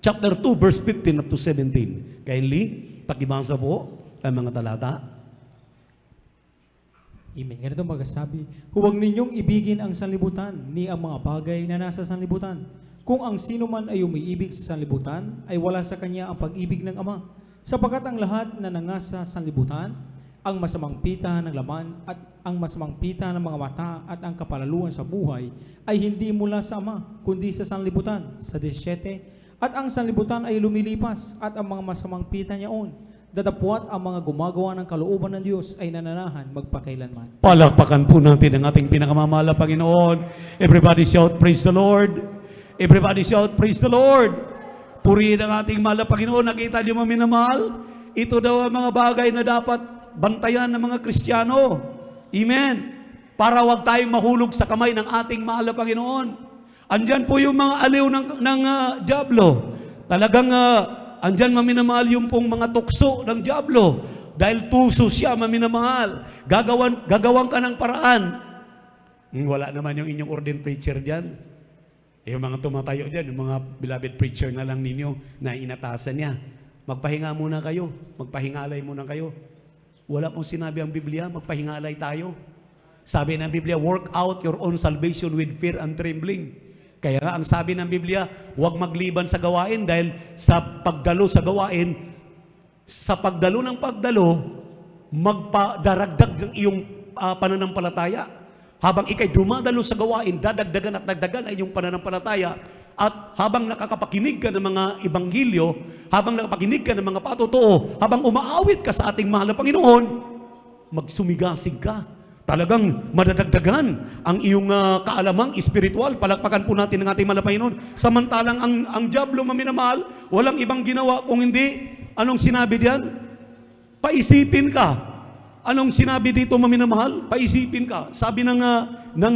B: chapter 2, verse 15 up to 17. Kindly, pakibasa po ang mga talata.
D: Amen. Ganito magsasabi, huwag ninyong ibigin ang sanlibutan ni ang mga bagay na nasa sanlibutan. Kung ang sino man ay umiibig sa sanlibutan, ay wala sa kanya ang pag-ibig ng Ama. Sapagkat ang lahat na nangasa sanlibutan, ang masamang pita ng laman at ang masamang pita ng mga mata at ang kapalaluan sa buhay ay hindi mula sa Ama, kundi sa sanlibutan. Sa 17, at ang sanlibutan ay lumilipas at ang mga masamang pita niyaon. Datapwat ang mga gumagawa ng kalooban ng Diyos ay nananahan magpakailanman.
B: Palakpakan po natin ang ating pinakamamahal na Panginoon. Everybody shout, praise the Lord. Everybody shout, praise the Lord. Purihin ang ating mahal na Panginoon. Nakita niyo maminamahal? Ito daw ang mga bagay na dapat bantayan ng mga Kristiyano. Amen. Para wag tayong mahulog sa kamay ng ating mahal na Panginoon. Andyan po yung mga aliw ng dyablo. Talagang andyan maminamahal yung pong mga tukso ng dyablo. Dahil tuso siya maminamahal. Gagawan ka ng paraan. Wala naman yung inyong ordained preacher dyan. Yung mga tumatayo dyan, yung mga beloved preacher na lang ninyo na inatasan niya. Magpahinga muna kayo. Magpahingalay muna kayo. Wala pong sinabi ang Biblia, magpahingalay tayo. Sabi ng Biblia, work out your own salvation with fear and trembling. Kaya nga ang sabi ng Biblia, huwag magliban sa gawain dahil sa pagdalo sa gawain, sa pagdalo ng pagdalo, magpadaragdag ng iyong pananampalataya. Habang ikay dumadalo sa gawain, dadagdagan at dagdagan ay iyong pananampalataya. At habang nakakapakinig ka ng mga ibanghilyo, habang nakapakinig ka ng mga patotoo, habang umaawit ka sa ating mahal na Panginoon, magsumigasig ka. Talagang madadagdagan ang iyong kaalamang espiritual. Palakpakan po natin ng ating mahal na Panginoon. Samantalang ang dyablo maminamahal, walang ibang ginawa kung hindi, anong sinabi diyan? Paisipin ka. Anong sinabi dito maminamahal? Paisipin ka. Sabi ng 1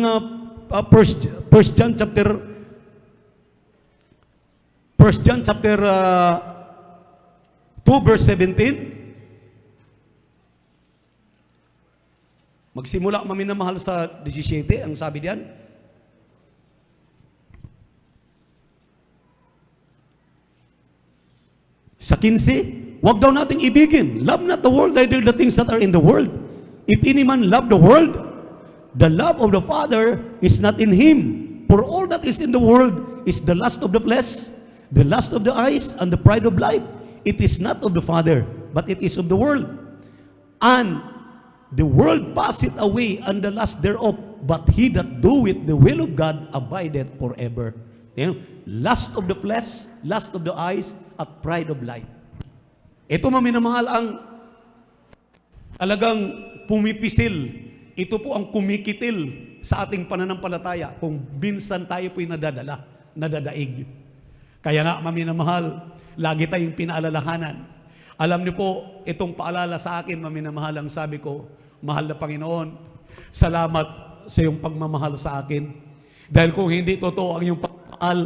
B: John chapter 2 verse 17. Magsimula maminamahal sa 17, ang sabi diyan. Sa 15, wag daw nating ibigin. Love not the world, neither the things that are in the world. If any man love the world, the love of the Father is not in him. For all that is in the world is the lust of the flesh, the lust of the eyes, and the pride of life. It is not of the Father, but it is of the world. And the world passeth away and the lust thereof, but he that doeth the will of God abideth forever. You know, lust of the flesh, lust of the eyes, at pride of life. Ito maminamahal ang talagang pumipisil. Ito po ang kumikitil sa ating pananampalataya kung minsan tayo po'y nadadaig. Kaya nga maminamahal, lagi tayong pinaalalahanan. Alam niyo po, itong paalala sa akin, maminamahal, ang sabi ko, mahal na Panginoon, salamat sa iyong pagmamahal sa akin. Dahil kung hindi totoo ang iyong pagmamahal,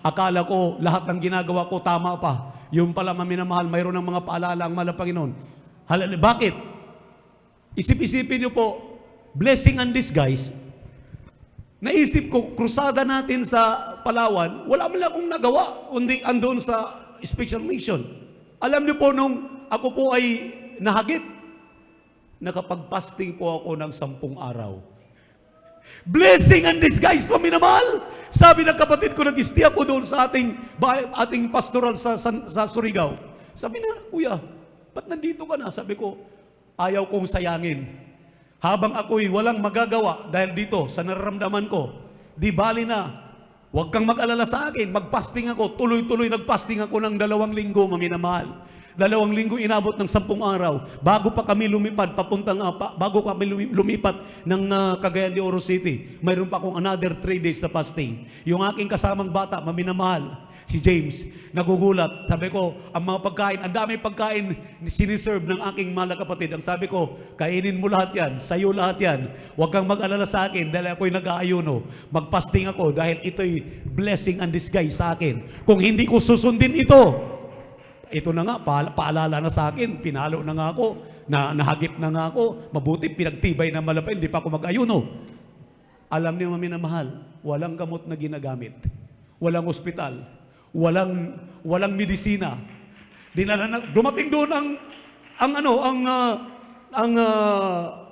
B: akala ko lahat ng ginagawa ko tama pa. Yung pala, maminamahal, mayroon ng mga paalala ang mahal na Panginoon. Bakit? Isip-isipin niyo po, blessing and disguise. Naisip ko, krusada natin sa Palawan, wala man lang akong nagawa, kundi andun sa special mission. Alam niyo po, nung ako po ay nahagip, nakapag-fasting po ako ng 10 araw. Blessing and disguise, paminamahal. Sabi ng kapatid ko, nag-stay ako doon sa ating pastoral sa Surigao. Sabi na, kuya, ba't nandito ka na? Sabi ko, ayaw kong sayangin. Habang ako'y walang magagawa dahil dito, sa nararamdaman ko, di bali na, huwag kang mag-alala sa akin, mag-fasting ako, tuloy-tuloy nag-fasting ako ng 2 linggo, maminamahal. 2 linggo inabot ng 10 araw, bago pa kami lumipad, bago kami lumipat ng Cagayan de Oro City, mayroon pa akong another 3 days na fasting. Yung aking kasamang bata, maminamahal, si James, nagugulat. Sabi ko, ang mga pagkain, ang dami pagkain siniserve ng aking mahal na kapatid. Ang sabi ko, kainin mo lahat yan, sayo lahat yan. Huwag kang mag-alala sa akin dahil ako'y nag-aayuno. Mag-fasting ako dahil ito'y blessing and disguise sa akin. Kung hindi ko susundin ito na nga, paalala na sa akin, pinalo na nga ako, nahagip na nga ako, mabuti pinagtibay na malapay, hindi pa ako mag-ayuno. Alam niyo, maminamahal, walang gamot na ginagamit, walang ospital, walang medisina. Dumating doon ang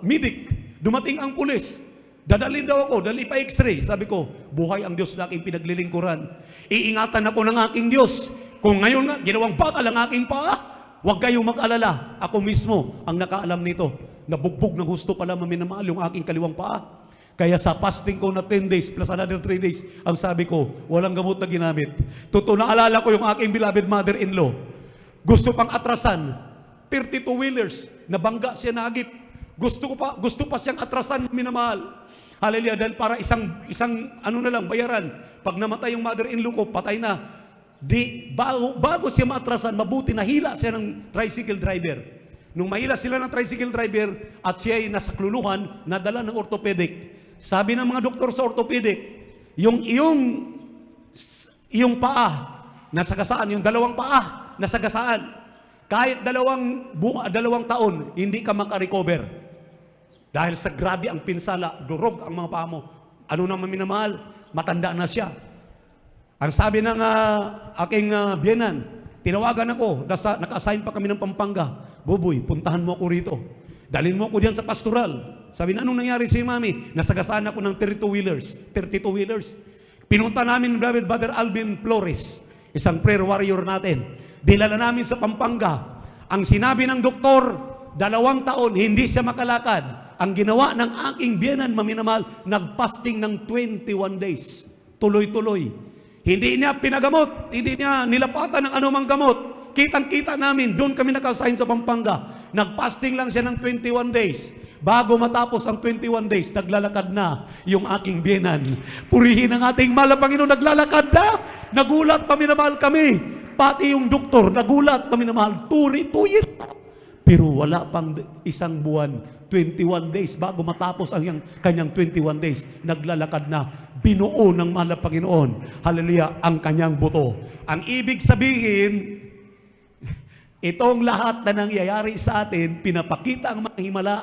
B: medic, dumating ang pulis. Dadalhin daw ako, dali pa x-ray. Sabi ko, buhay ang Diyos na aking pinaglilingkuran. Iingatan ako ng aking Diyos. Kung ngayon nga, ginawang bakal ang aking paa, huwag kayong mag-alala. Ako mismo ang nakaalam nito. Nabugbog ng gusto pala maminamahal yung aking kaliwang paa. Kaya sa fasting ko na 10 days plus another 3 days, ang sabi ko, walang gamot na ginamit. Totoo, naalala ko yung aking beloved mother-in-law. Gusto pang atrasan, 32-wheelers, nabangga siya nagip. Gusto pa siyang atrasan, minamahal. Hallelujah, dahil para isang bayaran. Pag namatay yung mother-in-law ko, patay na. Bago siya maatrasan, mabuti nahila siya ng tricycle driver. Nung mahila sila ng tricycle driver at siya ay nasakluluhan, nadala ng orthopedic. Sabi ng mga doktor sa orthopedic, yung paa, nasagasaan, yung 2 paa, nasagasaan. Kahit 2 taon, hindi ka makarecover. Dahil sa grabe ang pinsala, durog ang mga paa mo. Ano nang maminamahal? Matanda na siya. Ang sabi ng aking biyenan, tinawagan ako, naka-assign pa kami ng Pampanga. Buboy, puntahan mo ako rito. Dalhin mo ako diyan sa pastoral. Sabi na, anong nangyari si Mami? Nasagasaan ako ng 32-wheelers. Pinunta namin, Brother Alvin Flores, isang prayer warrior natin. Dinala namin sa Pampanga. Ang sinabi ng doktor, 2 taon, hindi siya makalakad. Ang ginawa ng aking biyenan, maminamahal, nag-fasting ng 21 days. Tuloy-tuloy. Hindi niya pinagamot, hindi niya nilapatan ng anumang gamot. Kitang-kita namin, doon kami nakasign sa Pampanga. Nag-fasting lang siya ng 21 days. Bago matapos ang 21 days, naglalakad na yung aking biyenan. Purihin ang ating mahal na Panginoon, naglalakad na. Nagulat, paminamahal kami. Pati yung doktor, nagulat, paminamahal. Tuyit. Pero wala pang 1 buwan, 21 days, bago matapos ang kanyang 21 days, naglalakad na. Binuo ng mahal na Panginoon, hallelujah, ang kanyang buto. Ang ibig sabihin, itong lahat na nangyayari sa atin, pinapakita ang mga himala,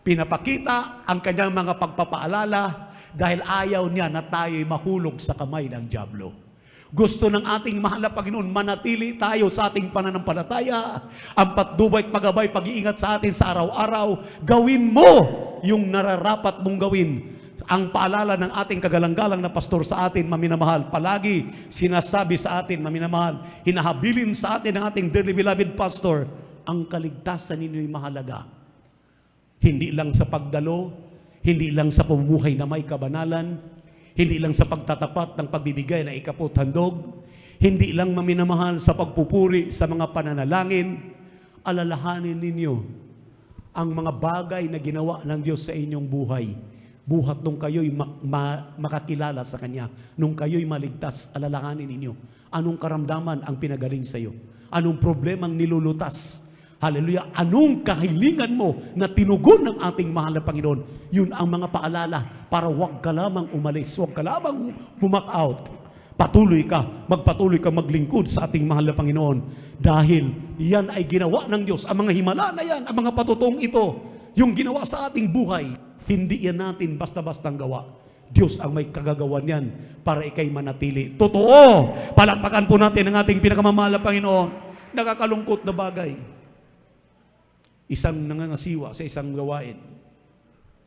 B: pinapakita ang kanyang mga pagpapaalala, dahil ayaw niya na tayo'y mahulog sa kamay ng dyablo. Gusto ng ating mahal na Panginoon, manatili tayo sa ating pananampalataya, ang patnubay at pagabay, pag-iingat sa atin sa araw-araw. Gawin mo yung nararapat mong gawin. Ang paalala ng ating kagalang-galang na pastor sa atin, maminamahal, palagi sinasabi sa atin, maminamahal, hinahabilin sa atin ng ating dearly beloved pastor, ang kaligtasan ninyo'y mahalaga. Hindi lang sa pagdalo, hindi lang sa pamumuhay na may kabanalan, hindi lang sa pagtatapat ng pagbibigay na ikaput handog, hindi lang maminamahal sa pagpupuri sa mga pananalangin. Alalahanin ninyo ang mga bagay na ginawa ng Diyos sa inyong buhay. Buhat nung kayo'y makakilala sa Kanya, nung kayo'y maligtas, alalahanin ninyo anong karamdaman ang pinagaling sa iyo. Anong problemang nilulutas? Hallelujah. Anong kahilingan mo na tinugon ng ating mahal na Panginoon? Yun ang mga paalala para huwag ka lamang umalis, huwag ka lamang bumak out. Magpatuloy ka maglingkod sa ating mahal na Panginoon. Dahil yan ay ginawa ng Diyos. Ang mga himala na yan, ang mga patutong ito, yung ginawa sa ating buhay, hindi yan natin basta-bastang gawa. Diyos ang may kagagawan yan para ikay manatili. Totoo! Palakpakan po natin ang ating pinakamamahal na Panginoon. Nakakalungkot na bagay. Isang nangangasiwa sa isang gawain.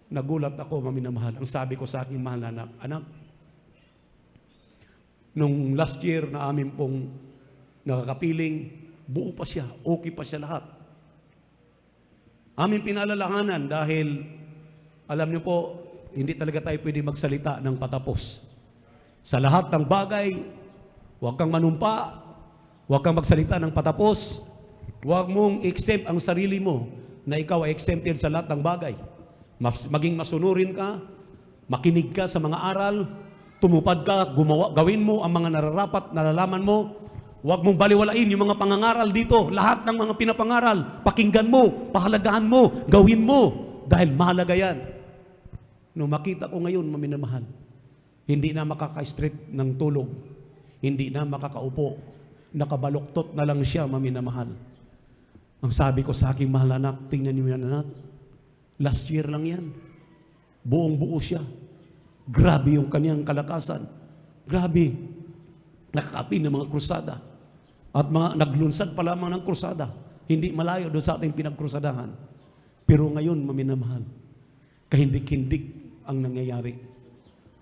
B: Nagulat ako, maminamahal. Ang sabi ko sa aking mahal na anak, nung last year na amin pong nakakapiling, buo pa siya, okay pa siya lahat. Amin pinalalanganan dahil, alam niyo po, hindi talaga tayo pwede magsalita ng patapos. Sa lahat ng bagay, huwag kang manumpa, huwag kang magsalita ng patapos, huwag mong exempt ang sarili mo na ikaw ay exempted sa lahat ng bagay. Maging masunurin ka, makinig ka sa mga aral, tumupad ka, gawin mo ang mga nararapat, nalalaman mo. Huwag mong baliwalain yung mga pangangaral dito. Lahat ng mga pinapangaral, pakinggan mo, pahalagahan mo, gawin mo. Dahil mahalaga yan. Nung makita ko ngayon, maminamahal, hindi na makaka-straight ng tulog. Hindi na makakaupo. Nakabaluktot na lang siya, maminamahal. Ang sabi ko sa aking mahal anak, tingnan niyo yan anak, last year lang yan. Buong buo siya. Grabe yung kanyang kalakasan. Grabe. Nakakapin ng mga krusada. At mga naglunsad pa lamang ng krusada. Hindi malayo doon sa ating pinagkrusadahan. Pero ngayon, maminamahal, kahindik-hindik ang nangyayari.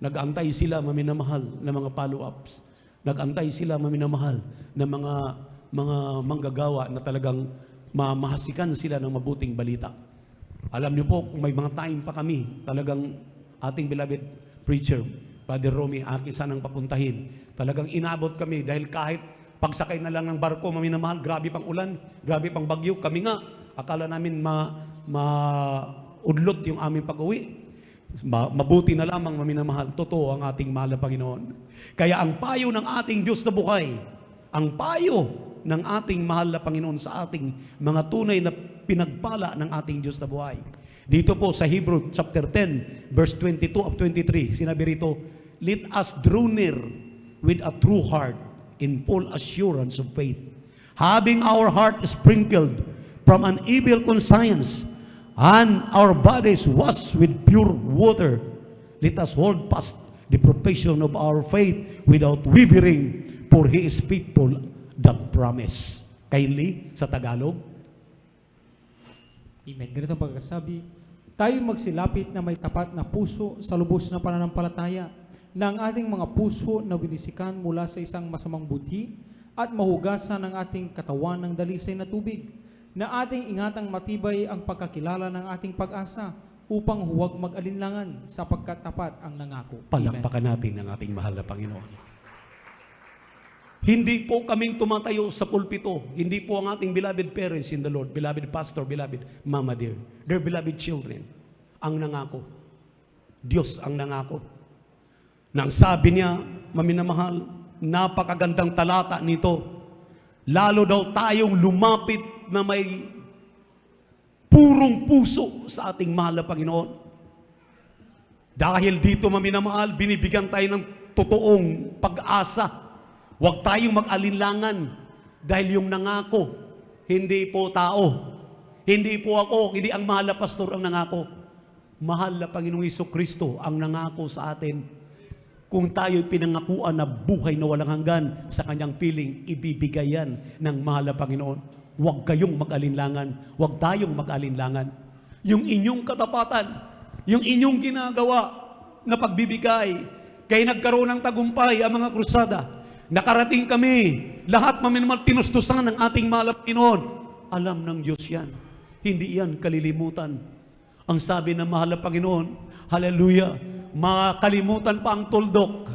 B: Nag-antay sila, maminamahal, ng mga follow-ups. Nag-antay sila, maminamahal, ng mga manggagawa na talagang mamahasikan sila ng mabuting balita. Alam niyo po, kung may mga time pa kami, talagang ating beloved preacher, Brother Romy, akin sanang papuntahin. Talagang inabot kami dahil kahit pagsakay na lang ng barko, maminamahal, grabe pang ulan, grabe pang bagyo. Kami nga, akala namin maudlot yung aming pag-uwi. Mabuti na lamang, maminamahal. Totoo ang ating mahal na Panginoon. Kaya ang payo ng ating Diyos na buhay, ang payo ng ating mahal na Panginoon sa ating mga tunay na pinagpala ng ating Diyos na buhay. Dito po sa Hebrew chapter 10, verse 22 of 23, sinabi rito, let us draw near with a true heart in full assurance of faith, having our heart sprinkled from an evil conscience and our bodies washed with pure water. Let us hold fast the profession of our faith without wavering, for He is faithful that promise. Kindly, sa Tagalog.
D: Amen. Ganito ang pagkasabi, tayo magsilapit na may tapat na puso sa lubos na pananampalataya, na ang ating mga puso na binisikan mula sa isang masamang buti at mahugasan ng ating katawan ng dalisay na tubig, na ating ingatang matibay ang pagkakilala ng ating pag-asa upang huwag mag-alinlangan sapagkat tapat ang nangako.
B: Palakpakan natin ang ating mahal na Panginoon. Hindi po kaming tumatayo sa pulpito. Hindi po ang ating beloved parents in the Lord, beloved pastor, beloved mama dear, their beloved children, ang nangako. Diyos ang nangako. Nang sabi niya, maminamahal, napakagandang talata nito. Lalo daw tayong lumapit na may purong puso sa ating mahal na Panginoon. Dahil dito, maminamahal, binibigyan tayo ng totoong pag-asa. Huwag tayong mag-alinlangan dahil yung nangako, hindi po tao. Hindi po ako, hindi ang mahal na pastor ang nangako. Mahal na Panginoong Jesucristo ang nangako sa atin. Kung tayo'y pinangakuan na buhay na walang hanggan sa kanyang piling, ibibigay yan ng mahal na Panginoon. Huwag kayong mag-alinlangan. Huwag tayong mag-alinlangan. Yung inyong katapatan, yung inyong ginagawa na pagbibigay, kaya nagkaroon ng tagumpay ang mga krusada. Nakarating kami, lahat maminamahal tinustusan ng ating mahal na Panginoon. Alam ng Diyos yan. Hindi yan kalilimutan. Ang sabi ng mahal na Panginoon, hallelujah, makalimutan pa ang tuldok.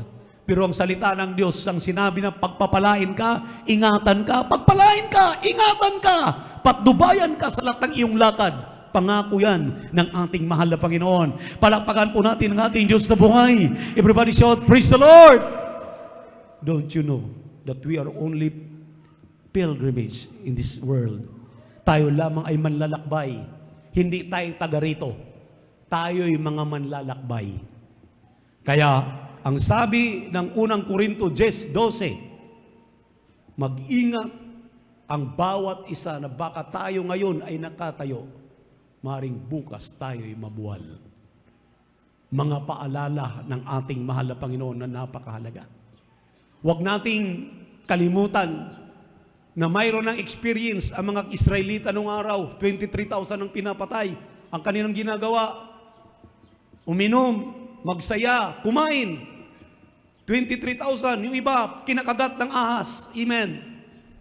B: Pero ang salita ng Diyos, ang sinabi na pagpapalain ka, ingatan ka, pagpalain ka, ingatan ka, patnubayan ka sa lahat ng iyong lakad. Pangako yan ng ating mahal na Panginoon. Palakpakan po natin ang ating Diyos na buhay. Everybody shout, praise the Lord! Don't you know that we are only pilgrimage in this world. Tayo lamang ay manlalakbay. Hindi tayo taga rito. Tayo'y mga manlalakbay. Kaya, ang sabi ng unang Korinto 10:12, mag-ingat ang bawat isa na baka tayo ngayon ay nakatayo, maring bukas tayo'y mabuwal. Mga paalala ng ating mahal na Panginoon na napakahalaga. Huwag nating kalimutan na mayroon ng experience ang mga Israelita noong araw, 23,000 ang pinapatay. Ang kanilang ginagawa, uminom, magsaya, kumain. 23,000, yung iba, kinakagat ng ahas. Amen.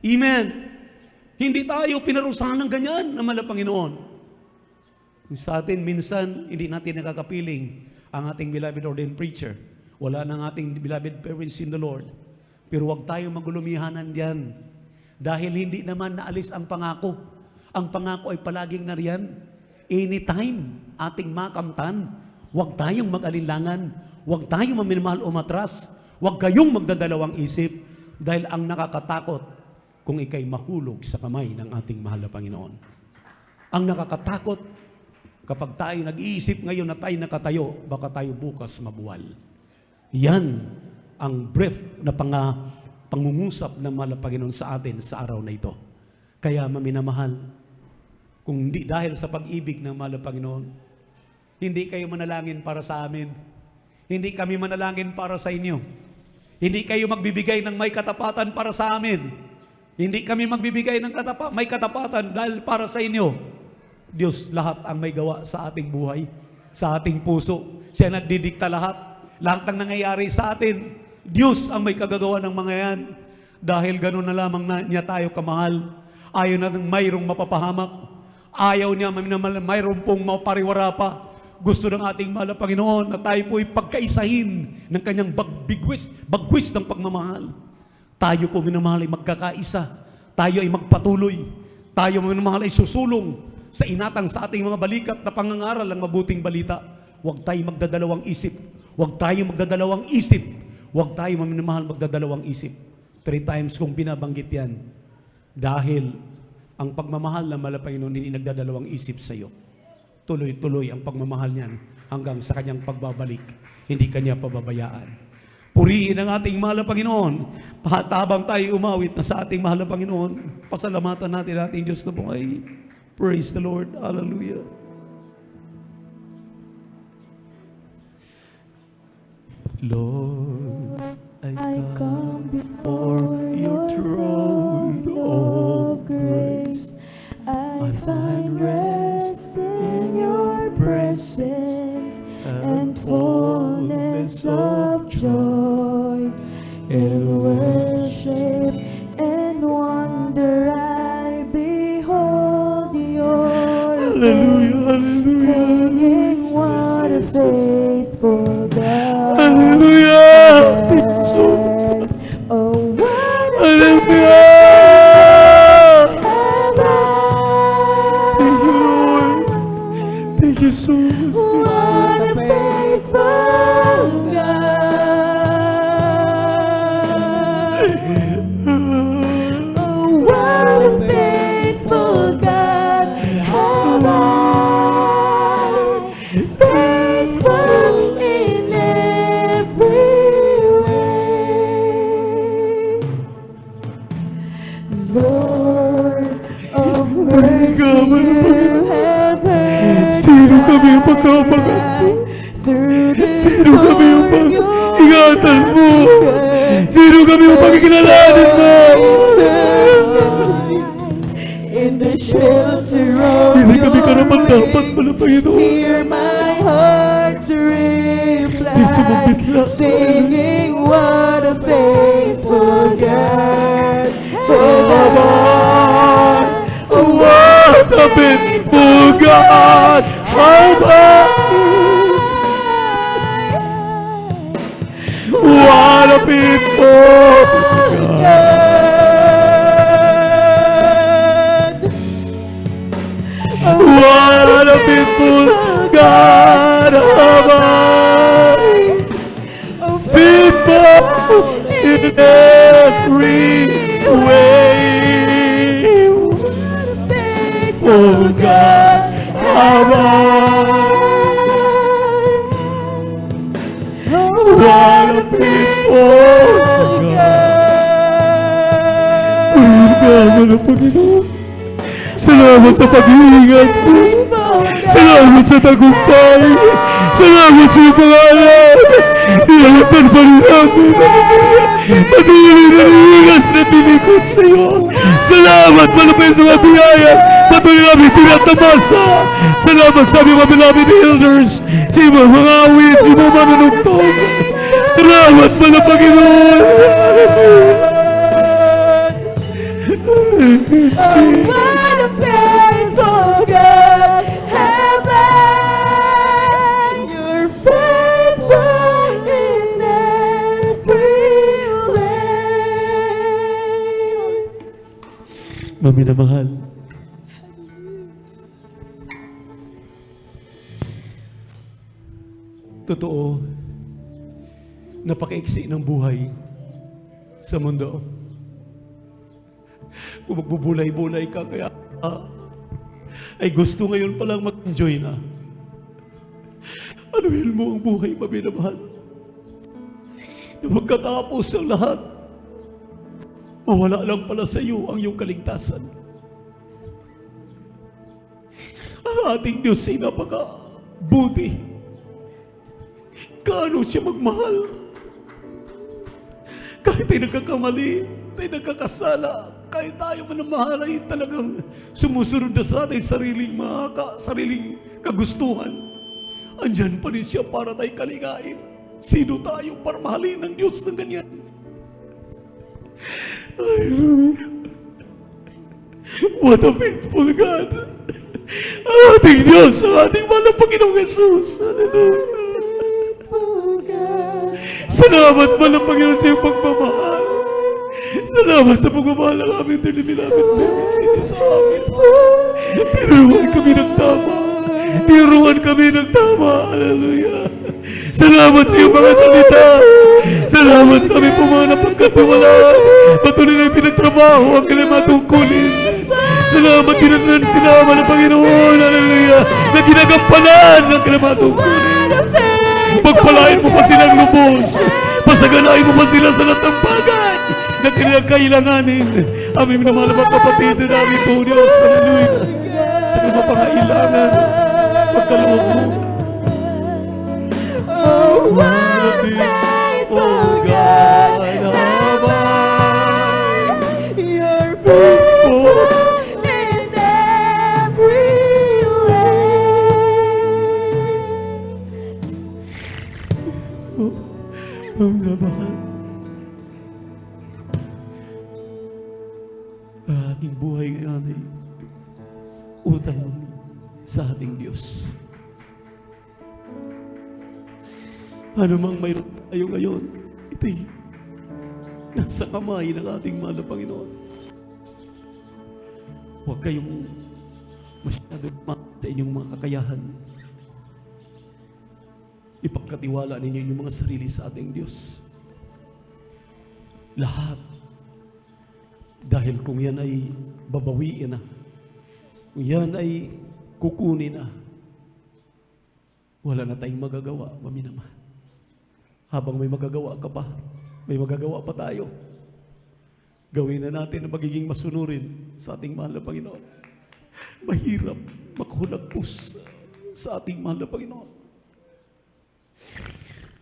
B: Amen. Hindi tayo pinarusahan ng ganyan na mahal na Panginoon. Sa atin, minsan, hindi natin nakakapiling ang ating beloved ordained preacher. Wala nang ating beloved parents in the Lord. Pero huwag tayo magulumihanan diyan. Dahil hindi naman naalis ang pangako. Ang pangako ay palaging nariyan. Anytime ating makamtan, huwag tayong mag-alinlangan. Huwag tayong maminamahal o matras. Huwag kayong magdadalawang isip. Dahil ang nakakatakot kung ikay mahulog sa kamay ng ating mahal na Panginoon. Ang nakakatakot kapag tayo nag-iisip ngayon na tayo nakatayo, baka tayo bukas mabuwal. Yan ang brief na pangungusap ng mahal na Panginoon sa atin sa araw na ito. Kaya maminamahal, kung hindi dahil sa pag-ibig ng mahal na Panginoon, hindi kayo manalangin para sa amin. Hindi kami manalangin para sa inyo. Hindi kayo magbibigay ng may katapatan para sa amin. Hindi kami magbibigay ng may katapatan dahil para sa inyo. Diyos lahat ang may gawa sa ating buhay, sa ating puso. Siya nagdidikta lahat. Lahat ng nangyayari sa atin, Diyos ang may kagagawa ng mga yan. Dahil gano'n na lamang niya tayo kamahal. Ayaw na ng mayroong mapapahamak. Ayaw niya mayroong pong mapariwara pa. Gusto ng ating mahal na Panginoon na tayo po'y pagkaisahin ng kanyang bagwis ng pagmamahal. Tayo po minamahal ay magkakaisa. Tayo ay magpatuloy. Tayo minamahal ay susulong sa inatang sa ating mga balikat na pangangaral ng mabuting balita. Huwag tayo magdadalawang isip. Huwag tayo magdadalawang isip. Huwag tayo minamahal magdadalawang isip. 3 times kong binabanggit yan. Dahil ang pagmamahal ng mahal na Panginoon hindi nagdadalawang isip sa iyo. Tuloy-tuloy ang pagmamahal niyan hanggang sa kanyang pagbabalik. Hindi kanya pababayaan. Purihin ang ating mahal na Panginoon. Habang tayo umawit na sa ating mahal na Panginoon, pasalamatan natin ating Diyos na buhay. Praise the Lord. Hallelujah. Lord, I come before your throne of grace.
E: I find rest in your presence and fullness of joy. In worship and wonder I behold your face, singing what a faithful God.
B: Hallelujah.
E: Oh, what a
B: Hallelujah. Thank you so much.
E: what a faithful God. Oh, what a faithful God have I. Faithful in every way. Lord of mercy, you have heard
B: Sino kami ang pagkapagal mo?
E: through this
B: Sino kami ang pag-ingatan mo? Sino kami ang pagkikilalanin mo?
E: in the shelter of
B: Hindi kami
E: your
B: karapat-dapat pala, Panginoon.
E: hear my heart to
B: Di sumabit
E: reply,
B: lang.
E: singing what a faithful God.
B: What a faithful God, how what a faithful God. What a faithful God, faithful in every way.
E: What a faithful God.
B: Naman ang Panginoon. Salamat sa pag-iingat mo. Salamat sa tagumpay. Salamat sa iyong pangalan. Nilalapan pa rin namin. Patuloy na nilas na tinikot sa iyo. Salamat malapit sa mga biyaya. Patuloy namin tinatamasa. Salamat sa aming mga beloved elders. Sa iyong mga awit, sa iyong mga manunugtong. Salamat pala Panginoon.
E: Oh, what a faithful God. Heaven, you're faithful in every way.
B: Mami na mahal. Totoo, napakaiksi ng buhay sa mundo. Kung magbubulay-bulay ka, kaya ay gusto ngayon palang mag-enjoy na. Anuhin mo ang buhay, mami na mahal. Na magkatapos ang lahat, mawala lang pala sa iyo ang iyong kaligtasan. Ang ating Diyos ay napaka-buti. Gaano siya magmahal. Kahit tayo nagkakamali, tayo nagkakasala, kahit tayo manamahal ay talagang sumusunod na sa ating sariling kagustuhan. Andyan pa rin siya para tayo kaligain. Sino tayo para mahalin ng Diyos ng ganyan? Hallelujah. What a faithful God. Ang ating Diyos, ang ating mahal na Panginoong Jesus. Hallelujah. Salamat mahal na Panginoon sa iyong pagmamahal. Salamat sa pagmamahal ng aming dinibilabit Panginoon sa amin. Tinuruan kami ng tama. Tinuruan kami ng tama. Hallelujah. Salamat sa iyong mga salita. Salamat sa aming mga napagkatiwala. Patuloy na pinagtrabaho ang kanilang matungkulin. Salamat tinanan sinama ng Panginoon. Hallelujah. Na ginagampanan ng kanilang matungkulin. Pagpalain mo pa silang lubos. Pasaganain mo pa sila sa lahat ng bagay na kanilang kailanganin. Aming minamahal mga kapatid na namin po Diyos. Hallelujah. Sa mga pangailangan, pagkaloob mo.
E: Oh, what a faithful God. You're faithful in every way.
B: Ang namahal. Ang ating buhay ngayon ay utang sa ating Diyos. Ano mang mayroon tayo ngayon, ito'y nasa kamay ng ating mahal na Panginoon. Huwag kayong masyadong sa inyong mga kakayahan. Ipagkatiwala ninyo yung mga sarili sa ating Diyos. Lahat. Dahil kung yan ay babawiin na, kung yan ay kukunin na, wala na tayong magagawa, maminamahal. Habang may magagawa ka pa, may magagawa pa tayo. Gawin na natin na magiging masunurin sa ating mahal na Panginoon. Mahirap maghulagpos sa ating mahal na Panginoon.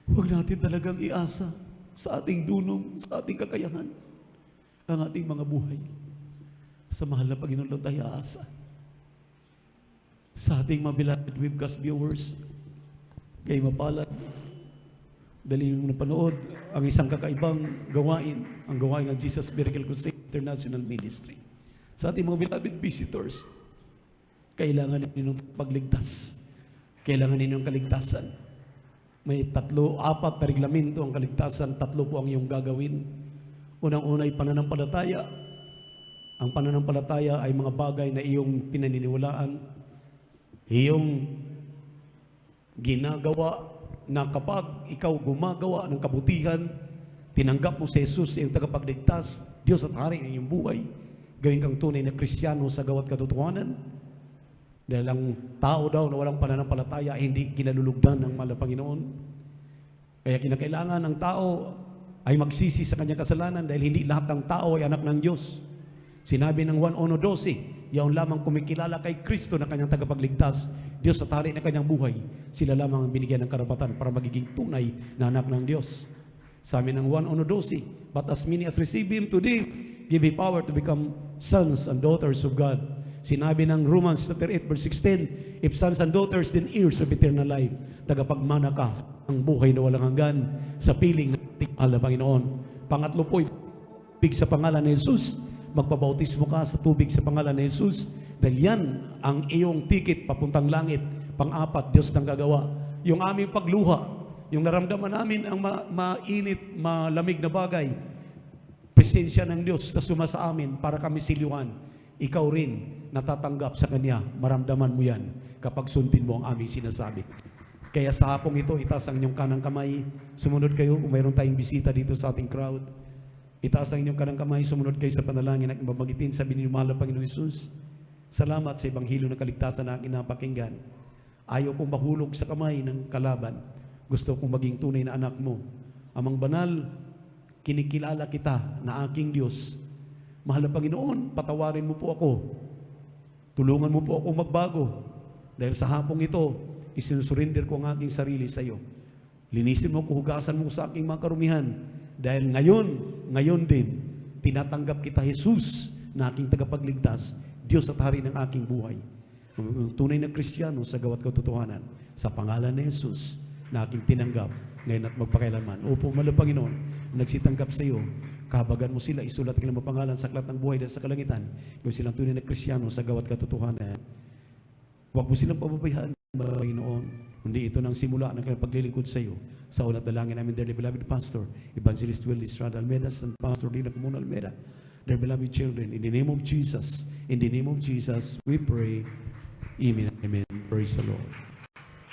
B: Huwag natin talagang iasa sa ating dunong, sa ating kakayahan, ang ating mga buhay. Sa mahal na Panginoon lang tayo aasa. Sa ating mga beloved webcast viewers, kay mapalad, dali yung napanood ang isang kakaibang gawain, ang gawain ng Jesus Miracle Crusade International Ministry. Sa ating mga beloved visitors, kailangan ninyong pagligtas. Kailangan ninyong kaligtasan. May 3, 4 na reglamento ang kaligtasan, 3 po ang iyong gagawin. Unang-una ay pananampalataya. Ang pananampalataya ay mga bagay na iyong pinaniniwalaan, iyong ginagawa na kapag ikaw gumagawa ng kabutihan, tinanggap mo si Jesus sa iyong tagapagligtas, Diyos at Hari ng iyong buhay, gawin kang tunay na Kristiyano sa gawat katotohanan. Dahil ang tao daw na walang pananampalataya, hindi kinalulugdan ng mahal na Panginoon. Kaya kinakailangan ng tao ay magsisi sa kanyang kasalanan dahil hindi lahat ng tao ay anak ng Diyos. Sinabi ng 1:12, yaon lamang kumikilala kay Kristo na kanyang tagapagligtas, Diyos at hari na kanyang buhay, sila lamang ang binigyan ng karapatan para magiging tunay na anak ng Diyos. Sabi ng 1:12, but as many as receive Him today, give Him power to become sons and daughters of God. Sinabi ng Romans 8:16, if sons and daughters, then heirs of eternal life. Tagapagmana ka ang buhay na walang hanggan sa piling ng ating mahal na Panginoon. Pangatlo po, tubig sa pangalan ni Jesus. Magpabautismo ka sa tubig sa pangalan ni Jesus. Dahil yan ang iyong ticket papuntang langit. Pang-apat, Diyos nang gagawa. Yung aming pagluha, yung naramdaman namin ang mainit, malamig na bagay, presensya ng Diyos na sumasa amin para kami silyuhan. Ikaw rin natatanggap sa Kanya. Maramdaman mo yan kapag sundin mo ang aming sinasabi. Kaya sa hapong ito, itaas ang inyong kanang kamay. Sumunod kayo kung mayroon tayong bisita dito sa ating crowd. Itaas ang inyong kanang kamay. Sumunod kayo sa panalangin at mabagitin. Sabi ni mahal na Panginoon Jesus, salamat sa Ebanghelyo ng kaligtasan na aking napakinggan. Ayaw kong mahulog sa kamay ng kalaban. Gusto kong maging tunay na anak mo. Amang banal, kinikilala kita na aking Diyos. Mahal na Panginoon, patawarin mo po ako. Tulungan mo po ako magbago. Dahil sa hapong ito, isinusurrender ko ang aking sarili sa iyo. Linisin mo ko, hugasan mo sa aking mga karumihan. Dahil ngayon din, tinatanggap kita, Jesus, na aking tagapagligtas, Diyos at hari ng aking buhay. Tunay na Kristiyano sa gawat katotohanan, sa pangalan ni Jesus, na aking tinanggap, ngayon at magpakailanman. Opo, mahal na Panginoon, nagsitanggap sa iyo, kahabagan mo sila, isulat ang ilang pangalan sa aklat ng buhay dahil sa kalangitan. Gawin silang tunay na Kristiyano sa gawat katotohanan. Huwag mo silang pababayaan, Panginoon. Hindi ito nang simula ng kanilang paglilingkod sa iyo. Sa ulat dalangin namin, dearly beloved Pastor, Evangelist Will Estrada Almeida, and Pastor Lina Comuna Almeida, their beloved children, in the name of Jesus, we pray. Amen. Amen. Praise the Lord.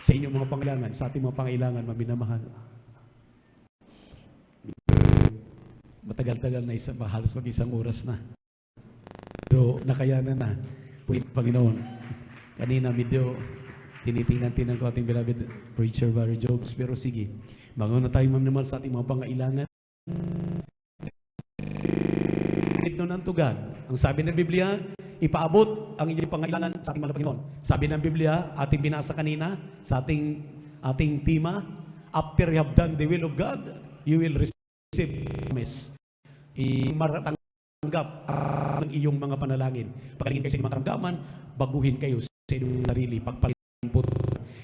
B: Sa inyong mga pangailangan, sa ating mga pangailangan, maminamahal. Matagal-tagal na halos mag-isang oras na. Pero nakayanan na. Panginoon, kanina medyo tinitingnan ko ating beloved preacher Barry Jobs. Pero sige, bago na tayo maminamal sa ating mga pangailangan. Noon ang tugad. Ang sabi ng Biblia, ipaabot ang inyong pangailangan sa ating mahal na Panginoon. Sabi ng Biblia, ating binasa kanina, sa ating tema, after you have done the will of God, you will receive promise. Matanggap ng iyong mga panalangin. Pagkalingin kayo sa inyong mga karamdaman, baguhin kayo sa inyong sarili. Pagpalitan po.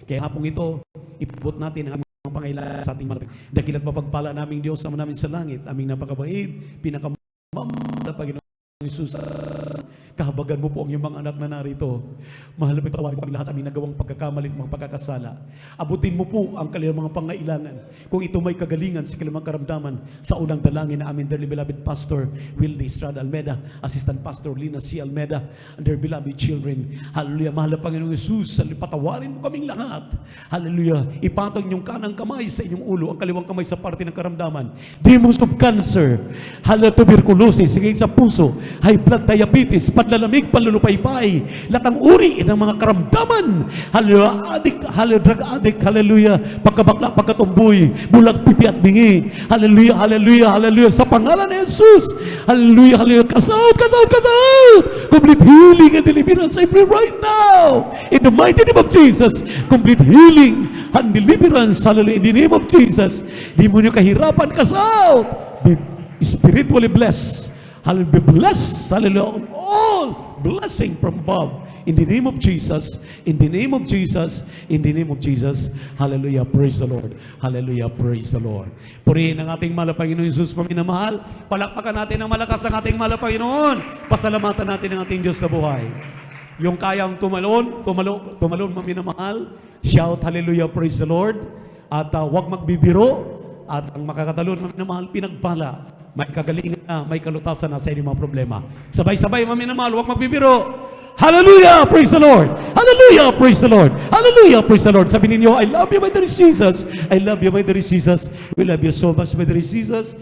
B: Kaya hapong ito, ipabot natin ang aming mga pangailangan sa ating mga dakil at mapagpala naming Diyos sama namin sa langit. Aming napakabait, pinakamamahal na Panginoon Jesus. Kahabagan mo po ang iyong mga anak na narito. Mahal na pagpatawarin po ang lahat sa aming nagawang pagkakamali at mga pagkakasala. Abutin mo po ang kanilang mga pangailangan. Kung ito may kagalingan sa kanilang karamdaman, sa unang dalangin na amin, dearly beloved Pastor Will Estrada Almeida, Assistant Pastor Lina C. Almeida, and their beloved children. Hallelujah. Mahal na Panginoong Jesus, patawarin mo kaming lahat. Hallelujah. Ipatong inyong kanang kamay sa inyong ulo, ang kaliwang kamay sa parte ng karamdaman. Demons of cancer, tuberculosis, sigit sa puso, high blood diabetes, panlalamig, panlulupaypay, lahat ng uri ng mga karamdaman. Hallelujah, drug addict, hallelujah, pagkabakla, pagkatumboy, bulag, pipi at bingi. Hallelujah, hallelujah, hallelujah, sa pangalan ni Jesus. Hallelujah, hallelujah, kasaut. Complete healing and deliverance, I pray right now. In the mighty name of Jesus, complete healing and deliverance, hallelujah, in the name of Jesus. Di mo nyo kahirapan, kasaut. Be spiritually blessed. Hallelujah, be blessed, hallelujah, all blessing from above. In the name of Jesus, in the name of Jesus, in the name of Jesus, hallelujah, praise the Lord, hallelujah, praise the Lord. Purihin ang ating mahal na Panginoon Jesus, paminamahal. Palakpakan natin ng malakas ang ating mahal na Panginoon. Pasalamatan natin ang ating Diyos na buhay. Yung kayang tumalon, maminamahal. Shout, hallelujah, praise the Lord. At huwag magbibiro. At ang makakatalon, maminamahal, pinagpala. May kagalingan na, may kalutasan na sa inyong mga problema. Sabay-sabay, maminamahal, huwag magbibiro. Hallelujah! Praise the Lord! Hallelujah! Praise the Lord! Hallelujah! Praise the Lord! Sabi ninyo, I love you, my dear Jesus. I love you, my dear Jesus. We love you so much, my dear Jesus.